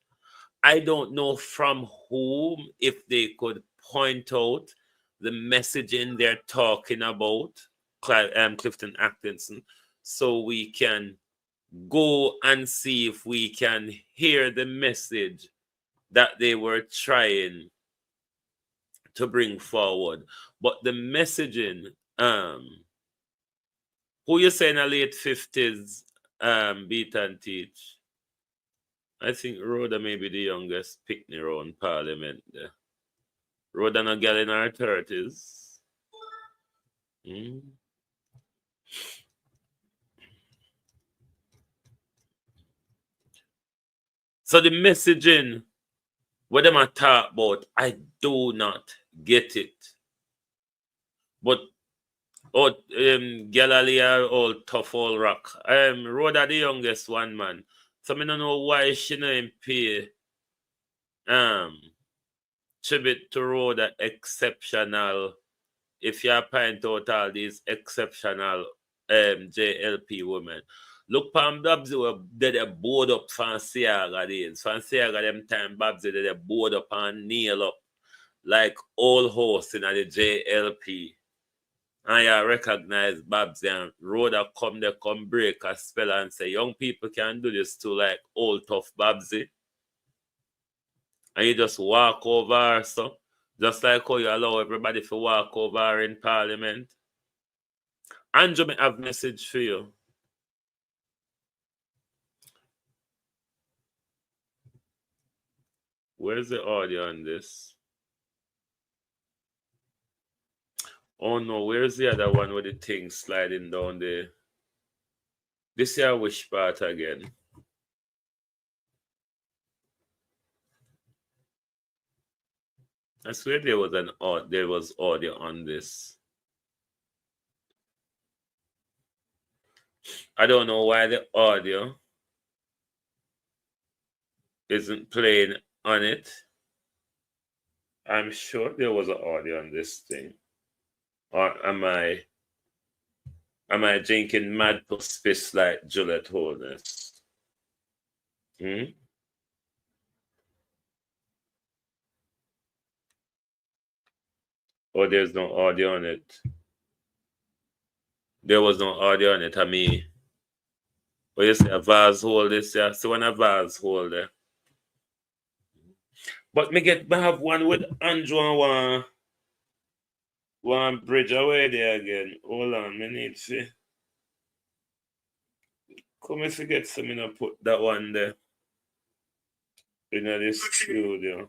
[SPEAKER 4] I don't know from whom, if they could point out the messaging they're talking about, Clifton Atkinson, so we can go and see if we can hear the message that they were trying to bring forward. But the messaging, who you say in the late 50s, beat and teach? I think Rhoda may be the youngest picnic around Parliament there. Rhoda and a girl in her 30s. So the messaging, what them I talk about, I do not get it. But Galilee all tough all rock. Rhoda the youngest one, man. So I don't know why she don't pay tribute to Rhoda exceptional. If you point out all these exceptional JLP women. Look, Pam Babsy were they board up Fanciaga days. Fanciaga them time Babsy they board up and nail up like all hosts in the JLP. And you recognize Babsy and Rhoda come break a spell and say young people can do this too, like old tough Babsy. And you just walk over, so just like how you allow everybody to walk over in Parliament. Andrew, I have a message for you. Where's the audio on this? Oh no, where's the other one with the thing sliding down there? This here which part again? I swear there was audio on this. I don't know why the audio isn't playing on it. I'm sure there was an audio on this thing. Or am I drinking mad piss like Juliet Holness? Or there's no audio on it. There was no audio on it. I mean, what you say, a vase hold this, yeah? So when a vase hold there. But me have one with Andrew and one bridge away there again. Hold on, me need to Come if you get some, put that one there. In this studio.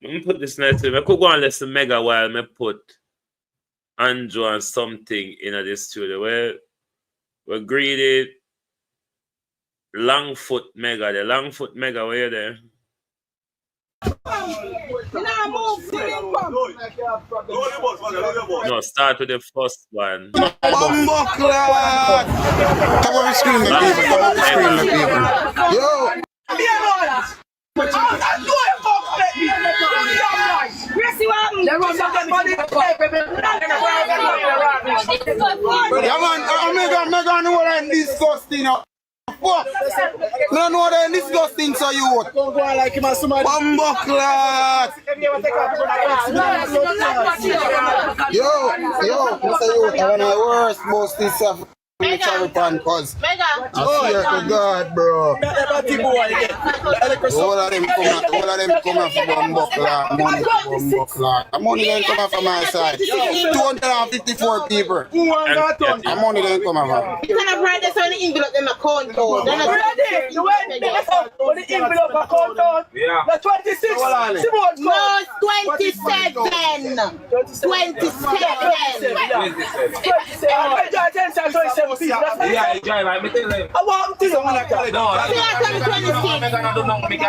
[SPEAKER 4] Let me put this next to I could go and listen mega while I put Andrew and something in this studio. We're greedy. Longfoot mega. The Longfoot mega, where you there? No, start with the first one.
[SPEAKER 9] Bumbo clad! Come on the screen, the people. Come on the screen, the people. Yo! Yeah, man, Mega know what I'm disgusting. Fuck! No know what I'm disgusting, so you would. Bumbo clad! Yo, Mr. Youth, I want the worst most this stuff. Cherry pan cause I swear to God, bro. All of them come for Bumbo clad, money for Bumbo clad. The money then come from my side. 254 people. The money then come from.
[SPEAKER 10] You can write this on the envelope in the account code.
[SPEAKER 7] The envelope account code. Yeah. The 26.
[SPEAKER 10] No, 27. 27.
[SPEAKER 7] Yeah, drive. I tell them. I want to someone like that. No, I'm not doing nothing.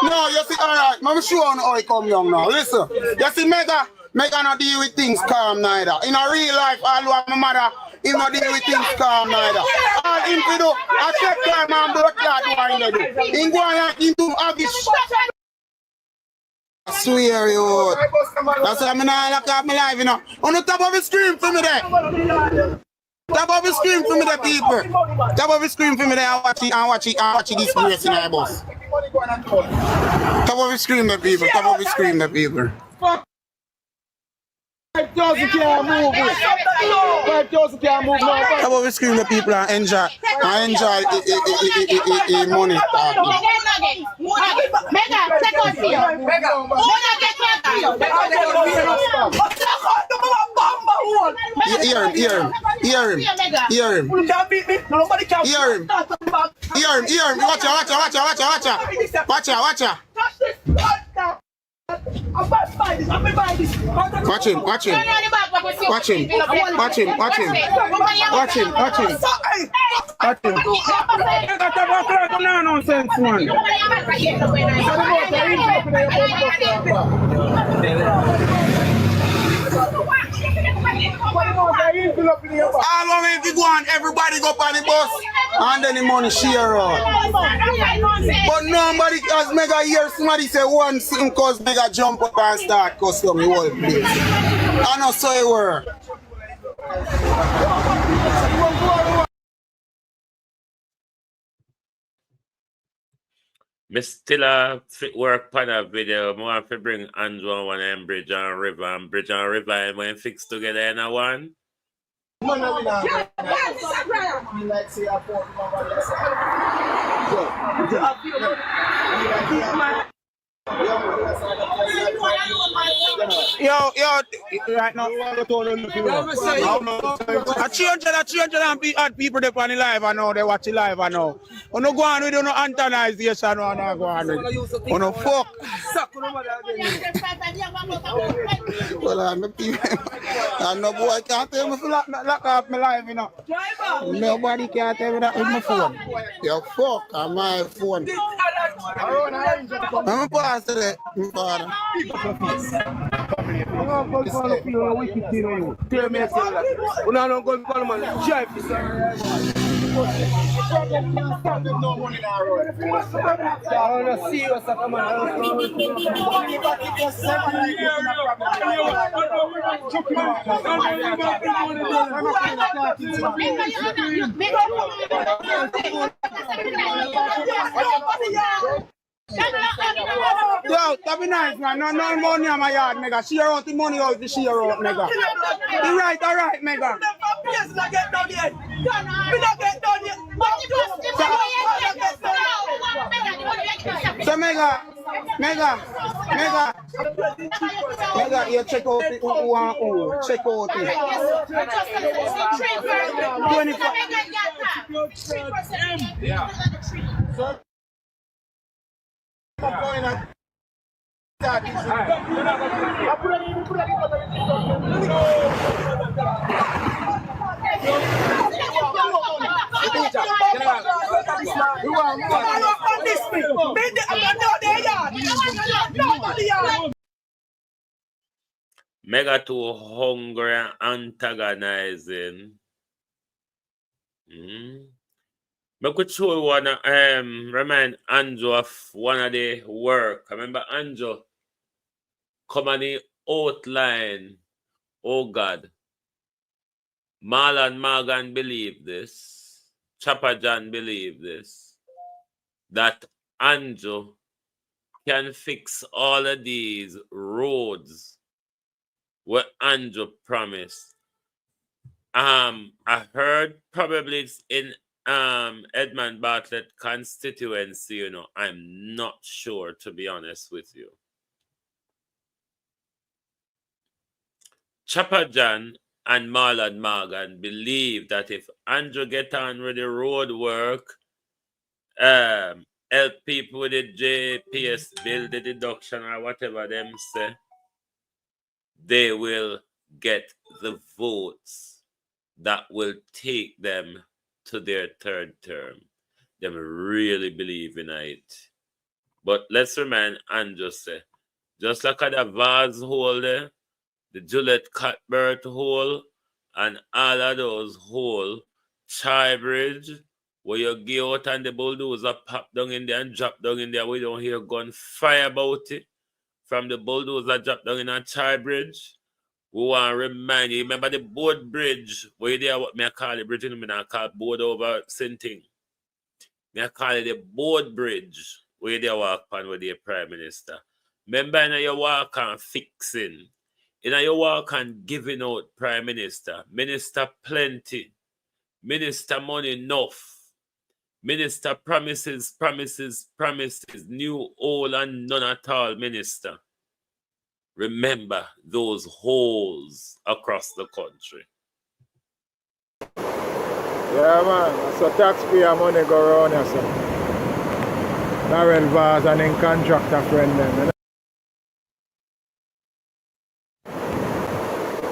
[SPEAKER 9] No, you see, alright, I'm sure how I come young now. Listen, you see, Mega not deal with things calm neither. In a real life, all my mother, he not deal with things calm neither. All him to do, I check time and blood clot what he do. He go and into abyss. I swear you. That's why I'm not lock up my life, you know. On the top of the screen for me there. Top of the screen for me there, people. Top of the screen for me there. I watch this place in our bus. Top of the screen there, people. Top of the screen there, people.
[SPEAKER 7] 5,000 can't move. 5,000 can't move now.
[SPEAKER 9] Top of the screen there, people, and enjoy money.
[SPEAKER 10] Mega, take us here. Mega.
[SPEAKER 9] Hear him. Watch out. Watch him. Nonsense, man. How long if you go on, everybody go on the bus and then the money share out. But nobody has Mega hear somebody say one thing cause Mega jump up and start custom the whole place. I know so it work.
[SPEAKER 4] Me still fit work on a video. I want to bring Andrew on one and Bridge and River and when fixed together in a one.
[SPEAKER 9] Yo, right now, I 300 people there on the live, I know they watch the live, I know. On no go on with no antonization, on no go on with. On no fuck. Well, I'm a people. And no boy can't tell me to lock off my live, you know. Nobody can tell me that with my phone. Yo, fuck on my phone. I'm a pass to that, my father. Yo, that be nice, man. No money on my yard, nigga. Share out the money out the share out, nigga. All right, nigga.
[SPEAKER 7] Yes, I get done yet. We not get done yet.
[SPEAKER 9] Mega, you check out it, who, check out it. 25. Yeah.
[SPEAKER 4] Mega too hungry and antagonizing. I could show you one, remind Andrew of one of the work. I remember Andrew come on the outline. Oh God. Marlon Morgan believe this. Chopper John believe this. That Andrew can fix all of these roads what Andrew promised. I heard probably it's in Edmund Bartlett constituency, you know. I'm not sure, to be honest with you. Chopper John and Marlon Morgan believe that if Andrew get on with the road work, help people with the JPS bill, the deduction or whatever them say, they will get the votes that will take them to their third term. They really believe in it. But let's remind Andrew say, just like at the Vaz hole there, the Juliet Cuthbert hole, and all of those hole, Chai Bridge, where you go out and the bulldozer pop down in there and drop down in there, we don't hear gunfire about it. From the bulldozer drop down in a Chai Bridge. We want to remind you, remember the board bridge, where there what me I call the bridge, and I call board over Sinting. Me I call it the board bridge, where they walk on with the Prime Minister. Remember, you know, you walk on fixing. You know, you walk on giving out Prime Minister. Minister plenty. Minister money enough. Minister promises. New, old, and none at all, Minister. Remember those holes across the country.
[SPEAKER 11] Yeah, man. So taxpayer money go around here, so. Darrell Vaz and then contractor friend them.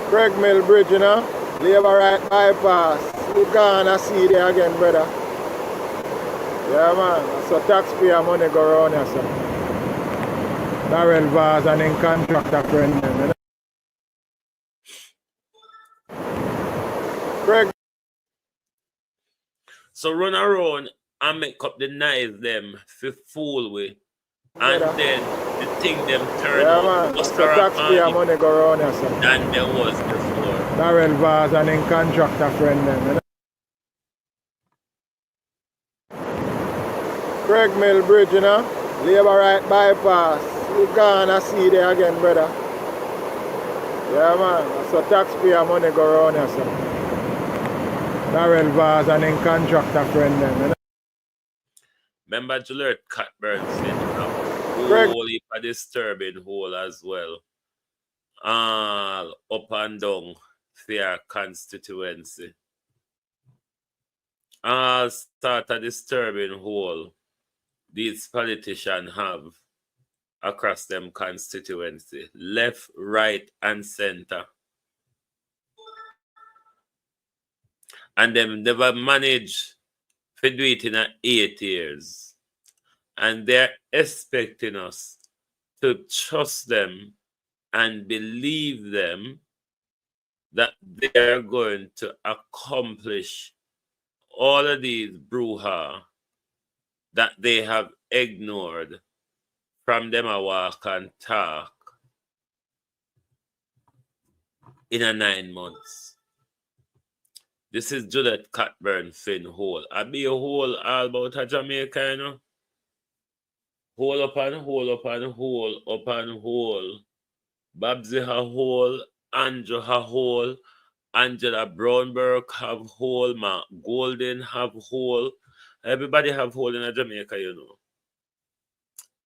[SPEAKER 11] Craig Mill Bridge, you know. Labor right bypass. You gonna see there again, brother. Yeah, man. So taxpayer money go around here, so. Darrell Vaz and then contractor friend them. Craig.
[SPEAKER 4] So run around and make up the knives them for fool with. And then the thing them turn out.
[SPEAKER 11] So taxpayer money go around here, so.
[SPEAKER 4] Than there was before.
[SPEAKER 11] Darrell Vaz and then contractor friend them. Craig Mill Bridge, you know. Labor right bypass. You gonna see there again, brother. Yeah, man. So taxpayer money go around here, so. Darrell Vaz and then contractor friend them.
[SPEAKER 4] Remember Juliet Cuthbert said whole heap of disturbing hole as well. All up and down fair constituency. All start a disturbing hole these politicians have across them constituency. Left, right, and center. And them never manage to do it in 8 years. And they're expecting us to trust them and believe them that they're going to accomplish all of these brouhaha that they have ignored from them a walk and talk in 9 months. This is Juliet Cuthbert Finn hole. I be a hole all about a Jamaica, you know. Hole upon hole upon hole upon hole. Babsy ha hole, Andrew ha hole, Angela Brownberg have hole, Mark Golden have hole. Everybody have hole in a Jamaica, you know.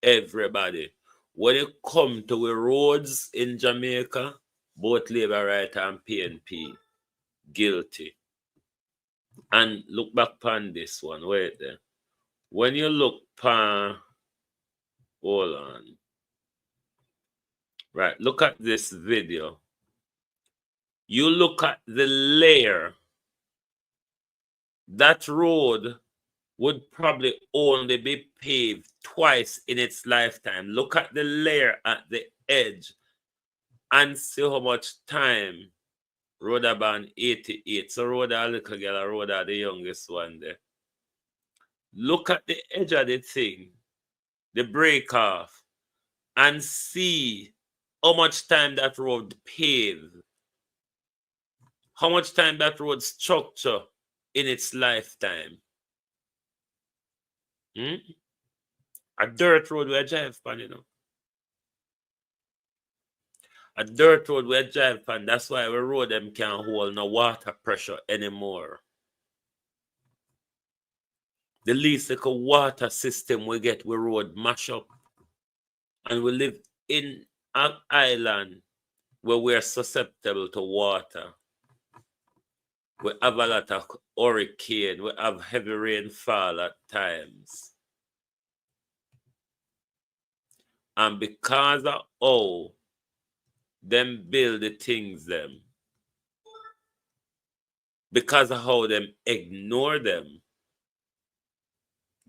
[SPEAKER 4] everybody. When it come to the roads in Jamaica, both Labour Right and PNP guilty. And look back on this one. Wait there. When you look pan, hold on. Right, look at this video. You look at the layer. That road would probably only be paved twice in its lifetime. Look at the layer at the edge and see how much time Rhoda born 88. So Rhoda a little girl, Rhoda the youngest one there. Look at the edge of the thing, the break off, and see how much time that road paved. How much time that road structure in its lifetime. A dirt road where I drive pan, you know. A dirt road where I drive pan, that's why we road them can't hold no water pressure anymore. The least like a water system we get, we road mash up. And we live in an island where we're susceptible to water. We have a lot of hurricane, we have heavy rainfall at times. And because of how them build the things them, because of how them ignore them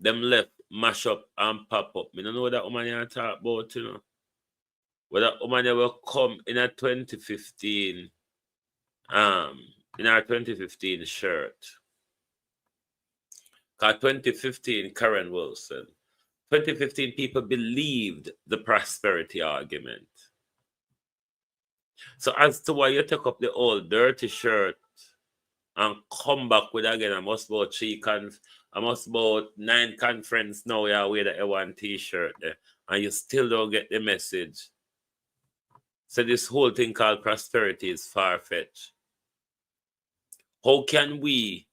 [SPEAKER 4] left mash up and pop up. I don't know what that woman you talk about, you know. Whether that woman will come in a 2015, in our 2015 shirt. Because 2015, Karen Wilson. 2015, people believed the prosperity argument. So as to why you take up the old dirty shirt and come back with again, I must about 9 conference now, you wear the A1 t-shirt there, and you still don't get the message. So this whole thing called prosperity is far-fetched. How can we,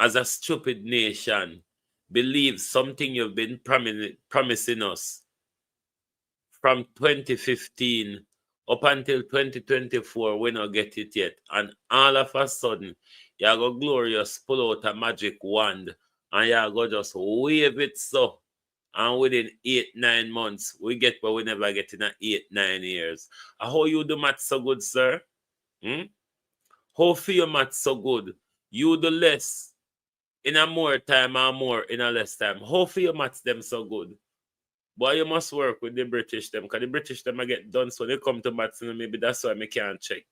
[SPEAKER 4] as a stupid nation, believe something you've been promising us from 2015 up until 2024, we don't get it yet. And all of a sudden, you go glorious pull out a magic wand and you go just wave it so. And within 8-9 months, we get what we never get in 8-9 years. How you do math so good, sir? How for your math so good? You do less in a more time or more in a less time. How for your maths them so good? Boy, you must work with the British them, because the British them I get done, so when they come to maths, and maybe that's why I can't check.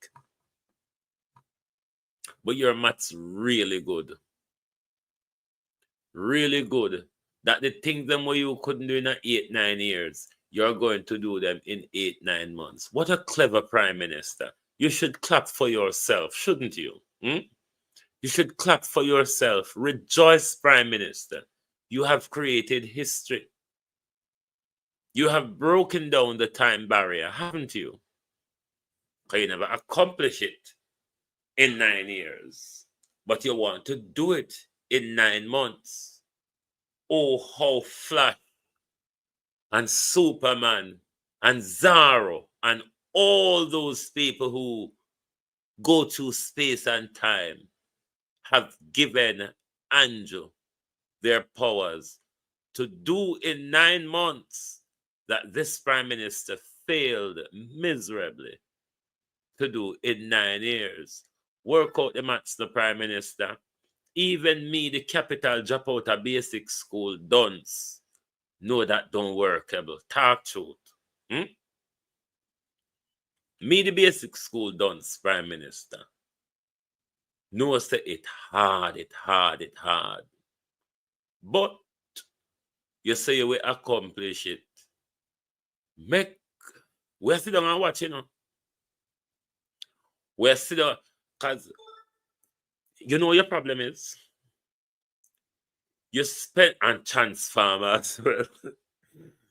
[SPEAKER 4] But your maths really good. Really good. That the things them where you couldn't do in 8-9 years, you're going to do them in 8-9 months. What a clever Prime Minister. You should clap for yourself, shouldn't you? You should clap for yourself. Rejoice, Prime Minister. You have created history. You have broken down the time barrier, haven't you? Because you never accomplish it in 9 years. But you want to do it in 9 months. Oh, how Flash and Superman and Zorro and all those people who go to space and time have given Andrew their powers to do in 9 months that this Prime Minister failed miserably to do in 9 years. Work out the maths, the Prime Minister. Even me, the capital drop out of basic school, dunce. No, that don't work, able. Talk truth. Me, the basic school dunce, Prime Minister. No, say it hard. But you say you will accomplish it. We're still down and watch, you know. We're still, because you know your problem is you spend, and transform as well,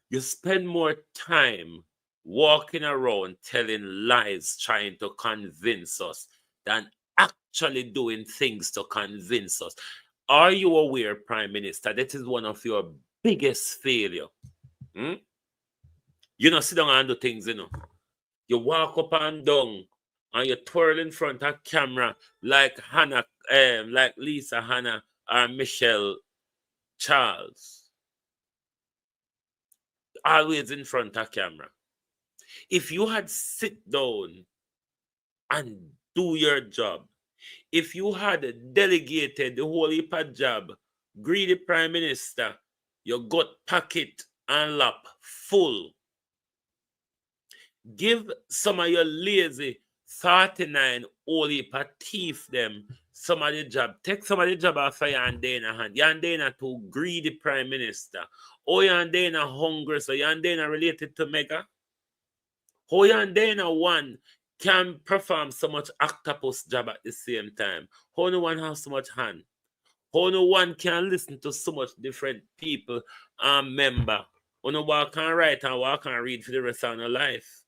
[SPEAKER 4] you spend more time walking around telling lies, trying to convince us, than actually doing things to convince us. Are you aware, Prime Minister, that is one of your biggest failure? You know, sit down and do things, you know. You walk up and down and you twirl in front of camera like Hannah, like Lisa Hannah or Michelle Charles. Always in front of camera. If you had sit down and do your job, if you had delegated the whole heap of job, greedy Prime Minister, your gut pocket and lap full. Give some of your lazy 39 whole heap of thief them some of the job. Take some of the job off of Yandina hand. Yandina too greedy Prime Minister. Oh, Yandina hungry, so Yandina related to Mega. Oh, Yandina one can perform so much octopus job at the same time. How no one has so much hand? How no one can listen to so much different people and member? How no one can write and one can read for the rest of their life?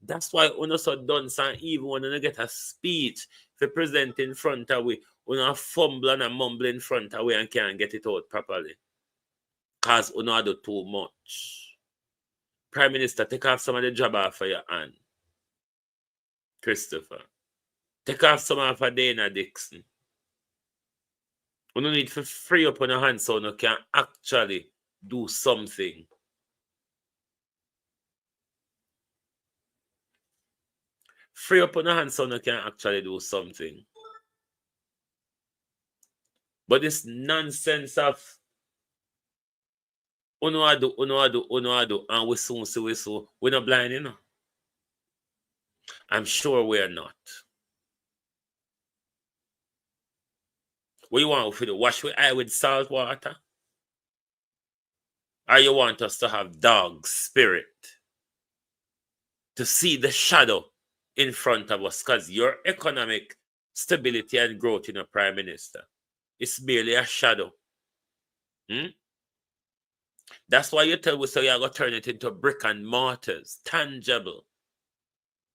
[SPEAKER 4] That's why uno so dunce and even when you get a speech for present in front of we, uno fumble and mumble in front of we and can't get it out properly. Because uno do too much. Prime Minister, take off some of the job off of your hand. Christopher. Take off some off of Dana Dixon. Uno need to free up on your hands so uno can actually do something. Free up on the hand so you can actually do something. But this nonsense of uno ado, and we soon see we so we're not blind, you know. I'm sure we're not. What you want to wash your eye with salt water? Or you want us to have dog spirit? To see the shadow in front of us, because your economic stability and growth in a Prime Minister is merely a shadow. That's why you tell us so you're going to turn it into brick and mortars, tangible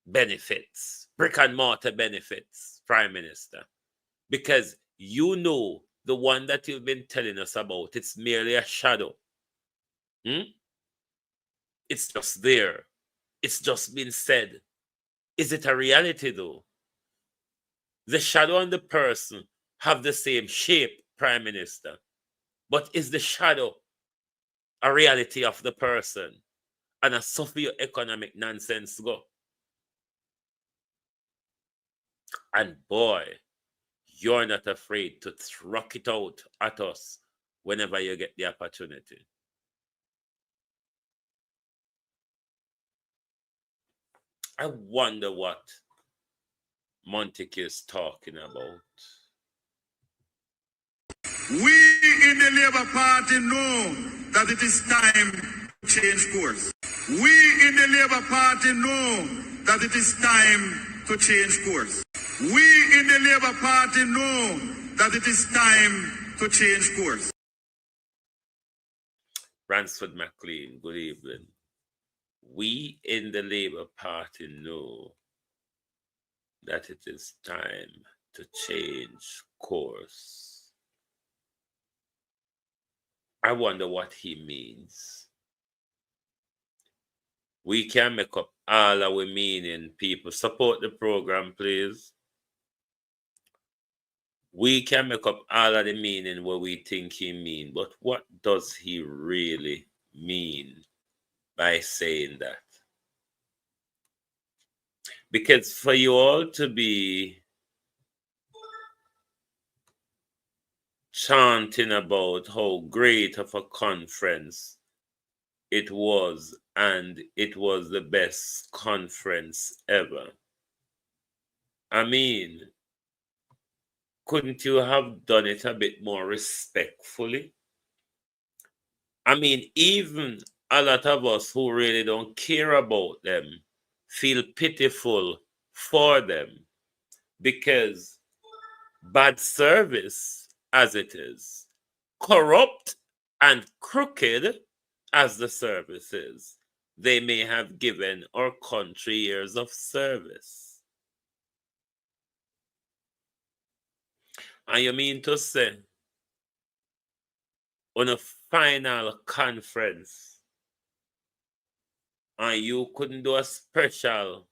[SPEAKER 4] benefits, brick and mortar benefits, Prime Minister. Because you know the one that you've been telling us about, it's merely a shadow. It's just there. It's just been said. Is it a reality though? The shadow and the person have the same shape, Prime Minister. But is the shadow a reality of the person? And a socio-economic nonsense go. And boy, you're not afraid to throw it out at us whenever you get the opportunity. I wonder what Montague is talking about.
[SPEAKER 12] We in the Labour Party know that it is time to change course. We in the Labour Party know that it is time to change course. We in the Labour Party know that it is time to change course.
[SPEAKER 4] Ransford McLean, good evening. We in the Labour Party know that it is time to change course. I wonder what he means. We can make up all our meaning, people. Support the program, please. We can make up all of the meaning what we think he means, but what does he really mean by saying that? Because for you all to be chanting about how great of a conference it was, and it was the best conference ever. I mean, couldn't you have done it a bit more respectfully? I mean, even a lot of us who really don't care about them feel pitiful for them, because bad service as it is, corrupt and crooked as the service is, they may have given our country years of service. And you mean to say, on a final conference, and you couldn't do a special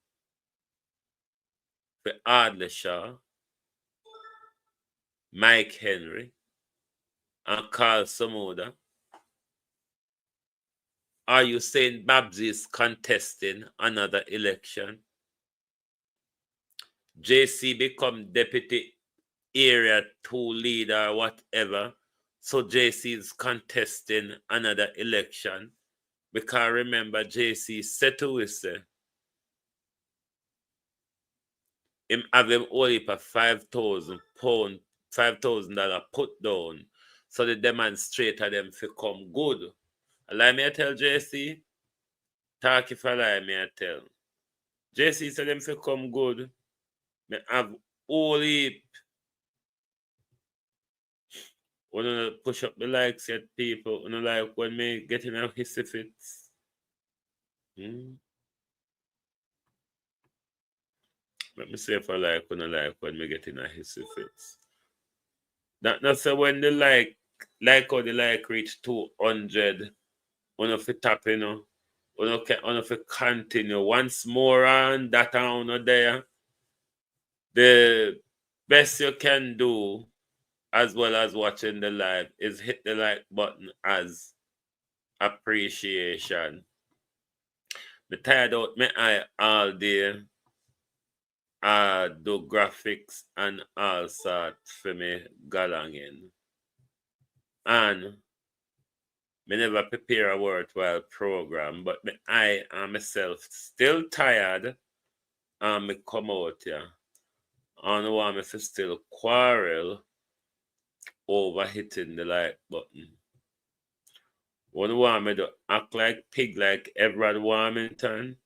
[SPEAKER 4] for Ardleshaw, Mike Henry, and Carl Samuda? Are you saying Babsy is contesting another election? JC become deputy area 2 leader or whatever, so JC is contesting another election? Because remember, JC said to us, him have him only for £5,000 $5,000 put down, so the demonstrator them fi come good. Allow me I tell JC, talk if allow me I tell. JC said them fi come good. Me have all heap. Wanna push up the likes yet, people? Wanna like when me get in a hissy fits? Let me see if I like when me get in a hissy fits. Not say when the like how the like reach 200, one of the top, you know, one of the continue once more on that on there. The best you can do, as well as watching the live, is hit the like button as appreciation. Me tired out my eye all day. Do graphics and all sorts for me galangin. And me never prepare a worthwhile program, but I am myself still tired and me come out here. And want me to still quarrel over hitting the like button. One want me to act like pig like Edward Warmington.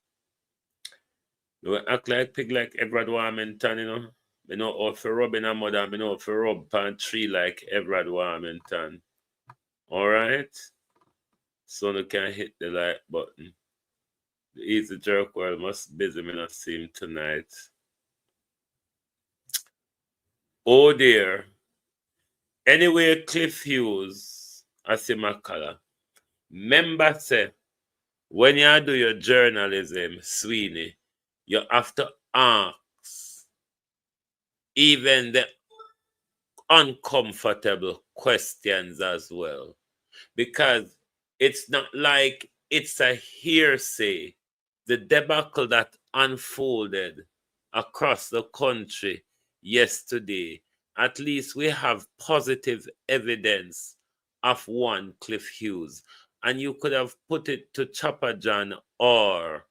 [SPEAKER 4] You act like pig like Edward Warmington, you know. Me know how to rub in a mother, me know how to rub pan tree like Edward Warmington. Alright? So you can hit the like button. The Easy Jerk World must busy me not see him tonight. Oh dear. Anyway, Cliff Hughes, I see my color. Remember, say, when you do your journalism, Sweeney, you have to ask even the uncomfortable questions as well. Because it's not like it's a hearsay. The debacle that unfolded across the country yesterday, at least we have positive evidence of one Cliff Hughes. And you could have put it to Chopper John or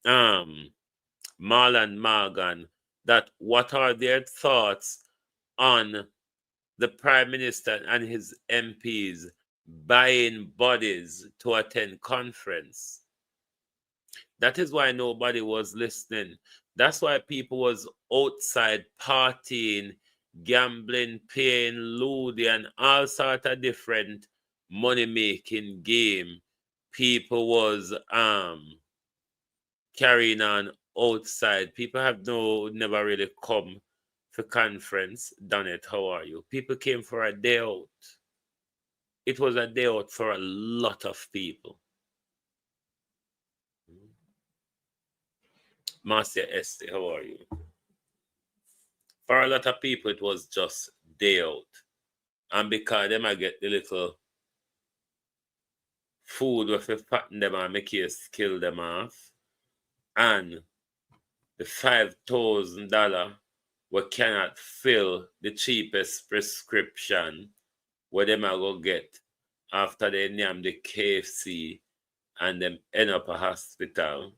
[SPEAKER 4] Marlon Morgan, that what are their thoughts on the Prime Minister and his MPs buying bodies to attend conference. That is why nobody was listening. That's why people was outside partying, gambling, paying, lewd, and all sort of different money-making game. People was carrying on outside. People have never really come for conference. Done it. How are you? People came for a day out. It was a day out for a lot of people. Marcia Este, how are you? For a lot of people, it was just day out. And because they might get the little food if you fatten them and make you kill them off, and the $5,000 we cannot fill the cheapest prescription where they might go get after they name the KFC and them end up a hospital.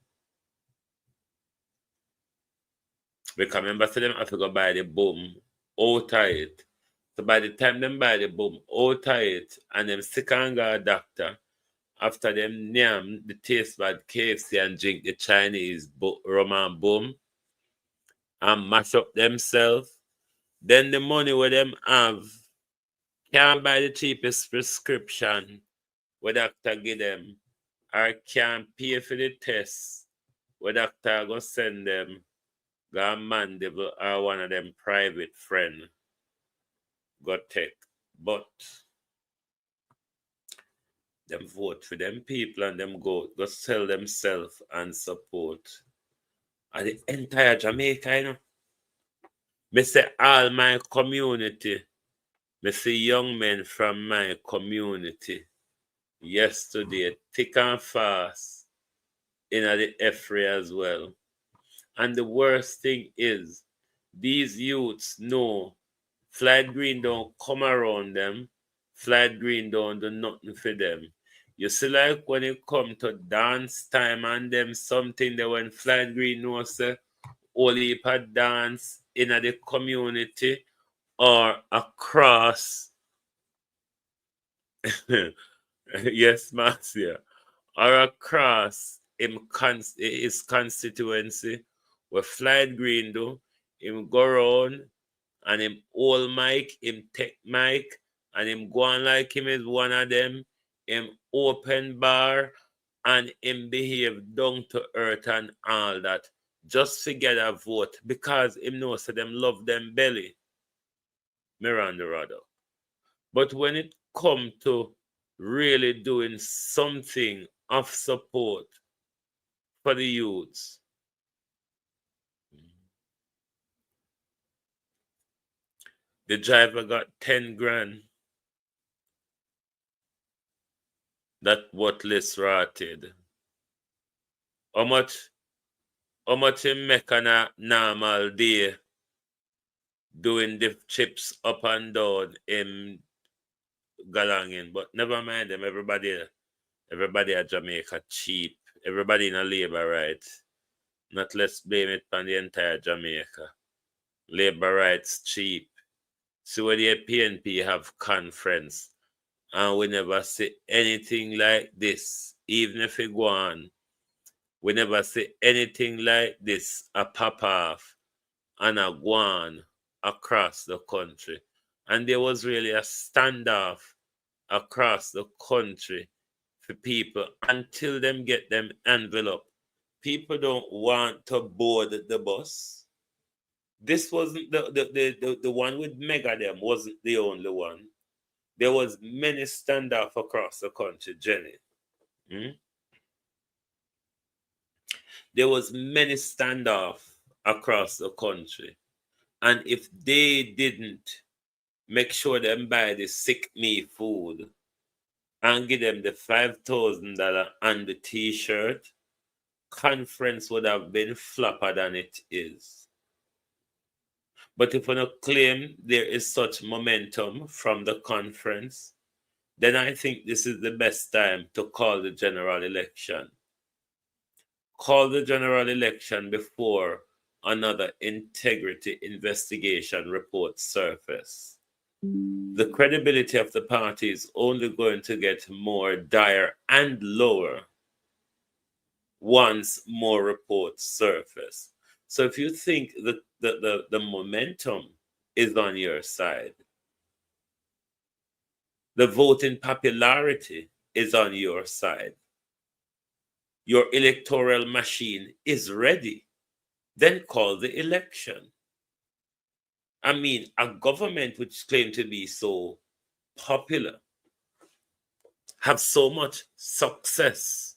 [SPEAKER 4] Because remember, so them have to go buy the boom out of it. So by the time them buy the boom out of it and them sick and go a doctor, after them name the taste bad KFC and drink the Chinese rum and boom and mash up themselves, then the money where them have can't buy the cheapest prescription where doctor give them, or can't pay for the test where doctor go send them, go Mandeville or one of them private friend go take. But Them vote for them people and them go sell themselves and support. And the entire Jamaica, you know. Me say all my community. Me see young men from my community yesterday, thick and fast, in the F-ray as well. And the worst thing is, these youths know Flight Green don't come around them. Flight Green don't do nothing for them. You see, like when it come to dance time and them something that when Flight Green knows only if a dance in the community or across yes, Marcia, or across his constituency where Flight Green do, him go around and him hold mic, him take mic, and him go on like him is one of them, him open bar, and him behave down to earth and all that. Just to get a vote because him knows that them love them belly. Miranda Rado. But when it come to really doing something of support for the youths, the driver got 10 grand. That worthless rotted. How much him make on a normal day doing the chips up and down in galangin. But never mind them, everybody at Jamaica cheap. Everybody in a labor right. Not let's blame it on the entire Jamaica. Labor rights cheap. So when the PNP have conference and we never see anything like this, even if it go on, we never see anything like this a pop off and a go on across the country. And there was really a standoff across the country for people until them get them envelope. People don't want to board the bus. This wasn't the one with mega them wasn't the only one. There was many standoff across the country, Jenny. There was many standoff across the country. And if they didn't make sure them buy the sick me food and give them the $5,000 and the t-shirt, conference would have been flopper than it is. But if we don't claim there is such momentum from the conference, then I think this is the best time to call the general election. Call the general election before another integrity investigation report surface. The credibility of the party is only going to get more dire and lower once more reports surface. So if you think that the momentum is on your side, the voting popularity is on your side, your electoral machine is ready, then call the election. I mean, a government which claims to be so popular, have so much success,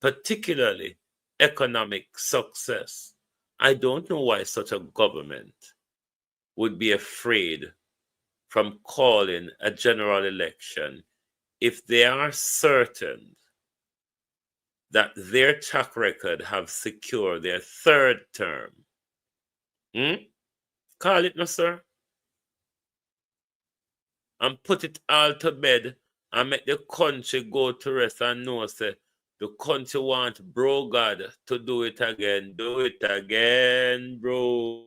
[SPEAKER 4] particularly economic success. I don't know why such a government would be afraid from calling a general election if they are certain that their track record have secured their third term. Call it, no, sir. And put it all to bed and make the country go to rest and know, say, the country want bro God to do it again. Do it again, bro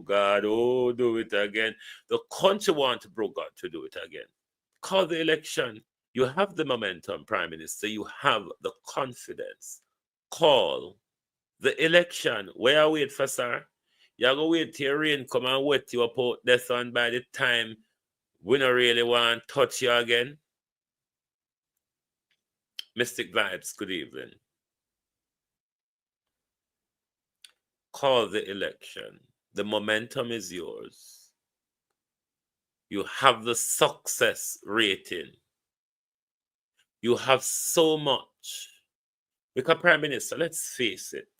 [SPEAKER 4] God. Oh, do it again. The country want bro God to do it again. Call the election. You have the momentum, Prime Minister. You have the confidence. Call the election. Where I wait for, sir? You're going to wait till rain come and wet you up out there, and by the time we don't really want to touch you again. Mystic Vibes, good evening. Call the election. The momentum is yours. You have the success rating. You have so much. Because Prime Minister, let's face it,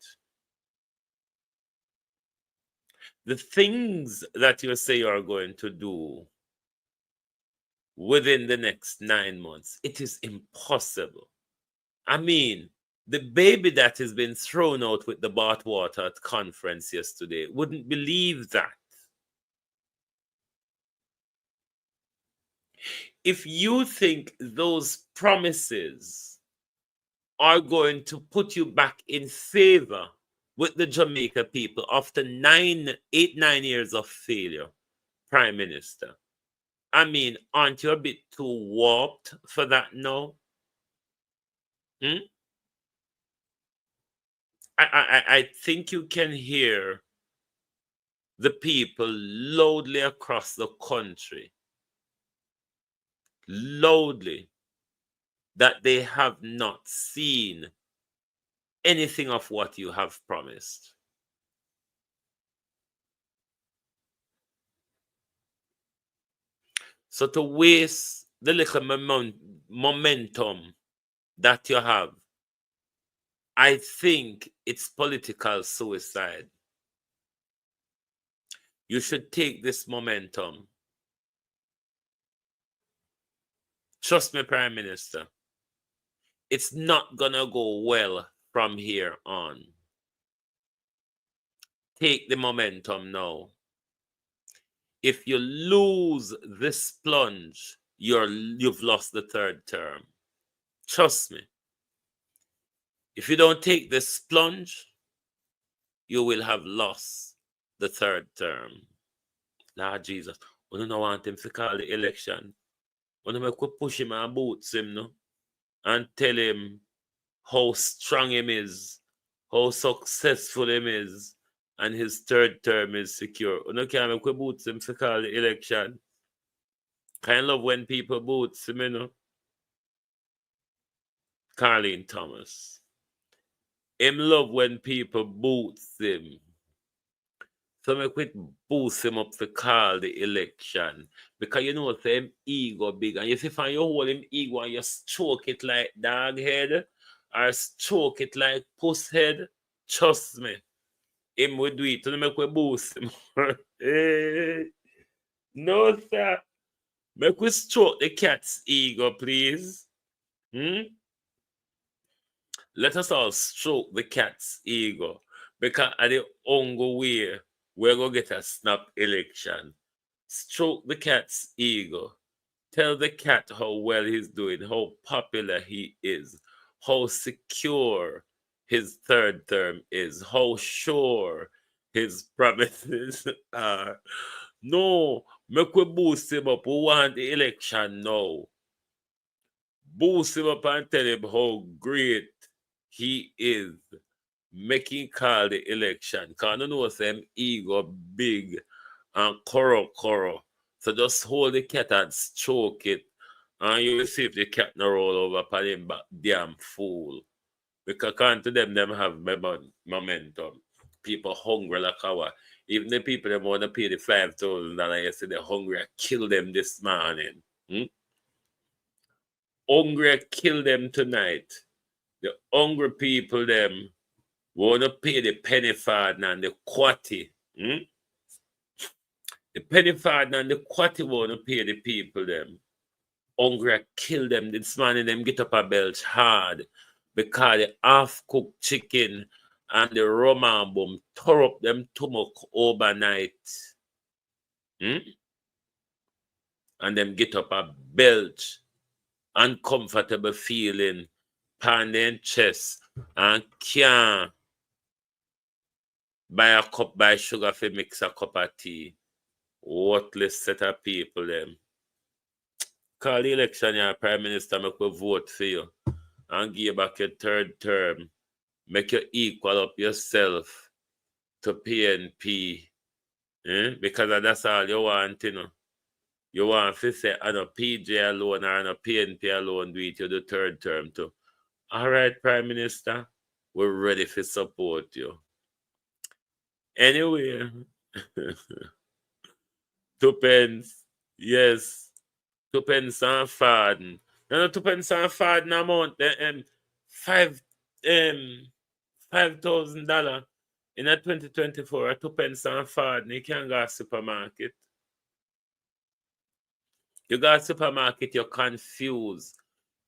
[SPEAKER 4] the things that you say you are going to do within the next 9 months, it is impossible. I mean, the baby that has been thrown out with the bathwater at conference yesterday wouldn't believe that. If you think those promises are going to put you back in favor with the Jamaica people after 9 years of failure, Prime Minister, I mean, aren't you a bit too warped for that now? I think you can hear the people loudly across the country, loudly, that they have not seen anything of what you have promised. So to waste the little momentum that you have, I think it's political suicide. You should take this momentum. Trust me, Prime Minister. It's not gonna go well from here on. Take the momentum now. If you lose this plunge, you've lost the third term. Trust me. If you don't take this plunge, you will have lost the third term. Lord Jesus, we don't want him to call the election. We don't push him and boots him, no? And tell him how strong him is, how successful him is, and his third term is secure. We don't care if we boots him to call the election. I love when people boots him, you know. Carleen Thomas. Him love when people boots him. So me quit boost him up to call the election. Because you know him ego big. And you see if you hold him ego and you stroke it like dog head or stroke it like puss head, trust me, him will do it. So make we boost him. Hey. No, sir. Make we stroke the cat's ego, please. Let us all stroke the cat's ego. Because at the only way we're going to get a snap election. Stroke the cat's ego. Tell the cat how well he's doing, how popular he is, how secure his third term is, how sure his promises are. No, make we boost him up. We want the election now. Boost him up and tell him how great he is. Making call the election. Because I know them ego big and corrupt. So just hold the cat and stroke it. And you will see if the cat no roll over upon him back damn fool. Because according to them have momentum. People hungry like our. Even the people that want to pay the $5,000 yesterday, hungry, I kill them this morning. Hungry, I kill them tonight. The hungry people them want to pay the penny farthing and the quatty. The penny farthing and the quatty want to pay the people them. Hungry, I kill them this morning. Them get up a belch hard because the half-cooked chicken and the rum and bum tore up them stomach overnight. And them get up a belch, uncomfortable feeling, pounding chest, and can't buy sugar for mix a cup of tea. Worthless set of people them. Call the election, your Prime Minister, make we vote for you. And give back your third term. Make you equal up yourself to PNP. Because that's all you want, you know. You want to say, I know PJ alone or I know PNP alone do it, you do third term too. All right, Prime Minister, we're ready to support you. Anyway, 2 pence, Yes. 2 pence and farden. No, 2 pence and farden amount. $5,000 in a 2024. A 2 pence and farden. You can't go to supermarket. You go to supermarket, you're confused.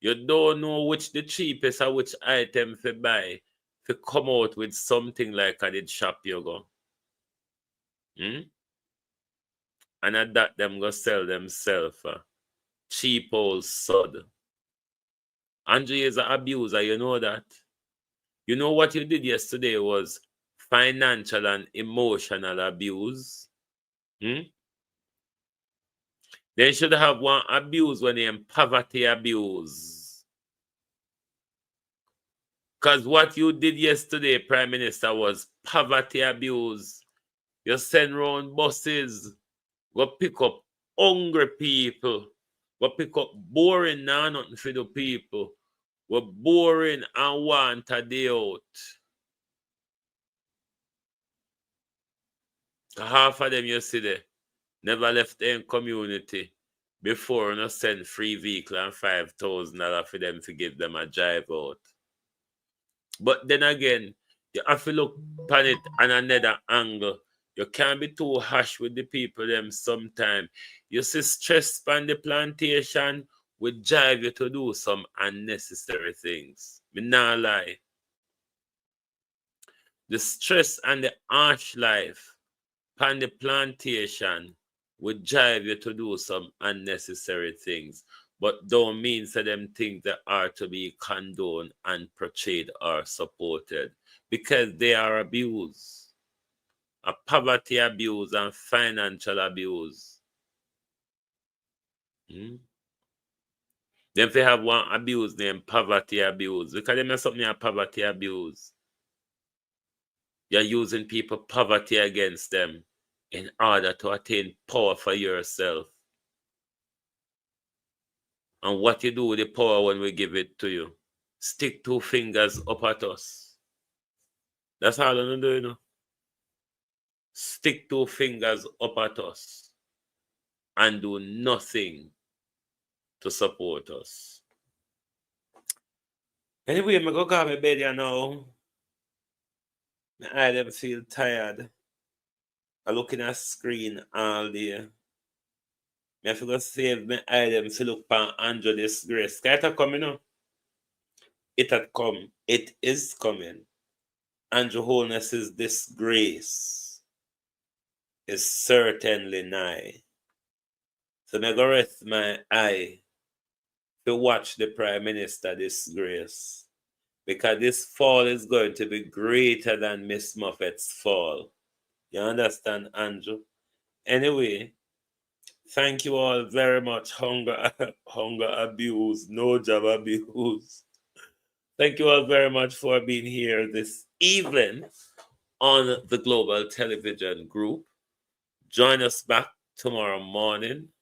[SPEAKER 4] You don't know which the cheapest or which item to buy to come out with something like a did shop you go. And at that them go sell themselves cheap old sod. Andre is an abuser, you know that. You know what you did yesterday was financial and emotional abuse. They should have one abuse when they poverty abuse. Because what you did yesterday, Prime Minister, was poverty abuse. You send round buses, go pick up hungry people, go pick up boring now nothing for the people. We're boring and want a day out. Half of them you see there never left their community before and send free vehicle and $5,000 for them to give them a drive out. But then again, you have to look upon it on another angle. You can't be too harsh with the people them sometimes. You see stress on the plantation will drive you to do some unnecessary things. Me not lie. The stress and the harsh life on the plantation would drive you to do some unnecessary things, but don't mean to them things that are to be condoned and portrayed or supported, because they are abuse, a poverty abuse and financial abuse. Then if they have one abuse named poverty abuse, because they have something like poverty abuse. You're using people poverty against them in order to attain power for yourself. And what you do with the power when we give it to you? Stick 2 fingers up at us. That's all I'm doing, you know. Stick 2 fingers up at us and do nothing to support us. Anyway, I'm going to go to my bed now. I them feel tired. I'm looking at screen all day. I have to go save my item to look for Andrew disgrace. Can it come, you know? It had come. It is coming. Andrew Holness's disgrace is certainly nigh. So I'm going to rest my eye to watch the Prime Minister disgrace. Because this fall is going to be greater than Miss Muffet's fall. You understand, Andrew? Anyway, thank you all very much. Hunger abuse, no job abuse. Thank you all very much for being here this evening on the Global Television Group. Join us back tomorrow morning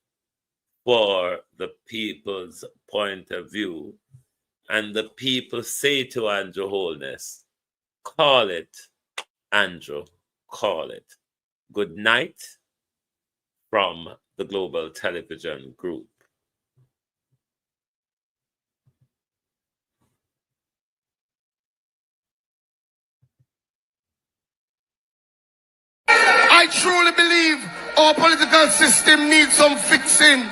[SPEAKER 4] for the people's point of view. And the people say to Andrew Holness, call it, Andrew, call it. Good night from the Global Television Group.
[SPEAKER 6] I truly believe our political system needs some fixing.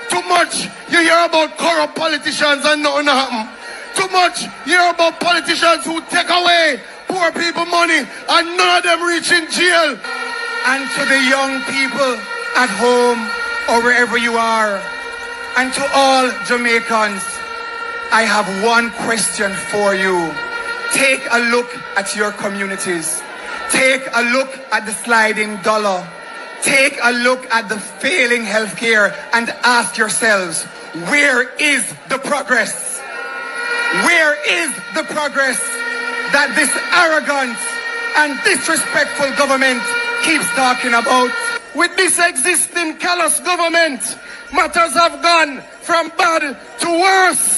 [SPEAKER 6] Too much you hear about corrupt politicians and nothing happen. Too much you hear about politicians who take away poor people money and none of them reach in jail. And to the young people at home or wherever you are, and to all Jamaicans, I have one question for you. Take a look at your communities. Take a look at the sliding dollar. Take a look at the failing healthcare and ask yourselves, where is the progress? Where is the progress that this arrogant and disrespectful government keeps talking about? With this existing callous government, matters have gone from bad to worse.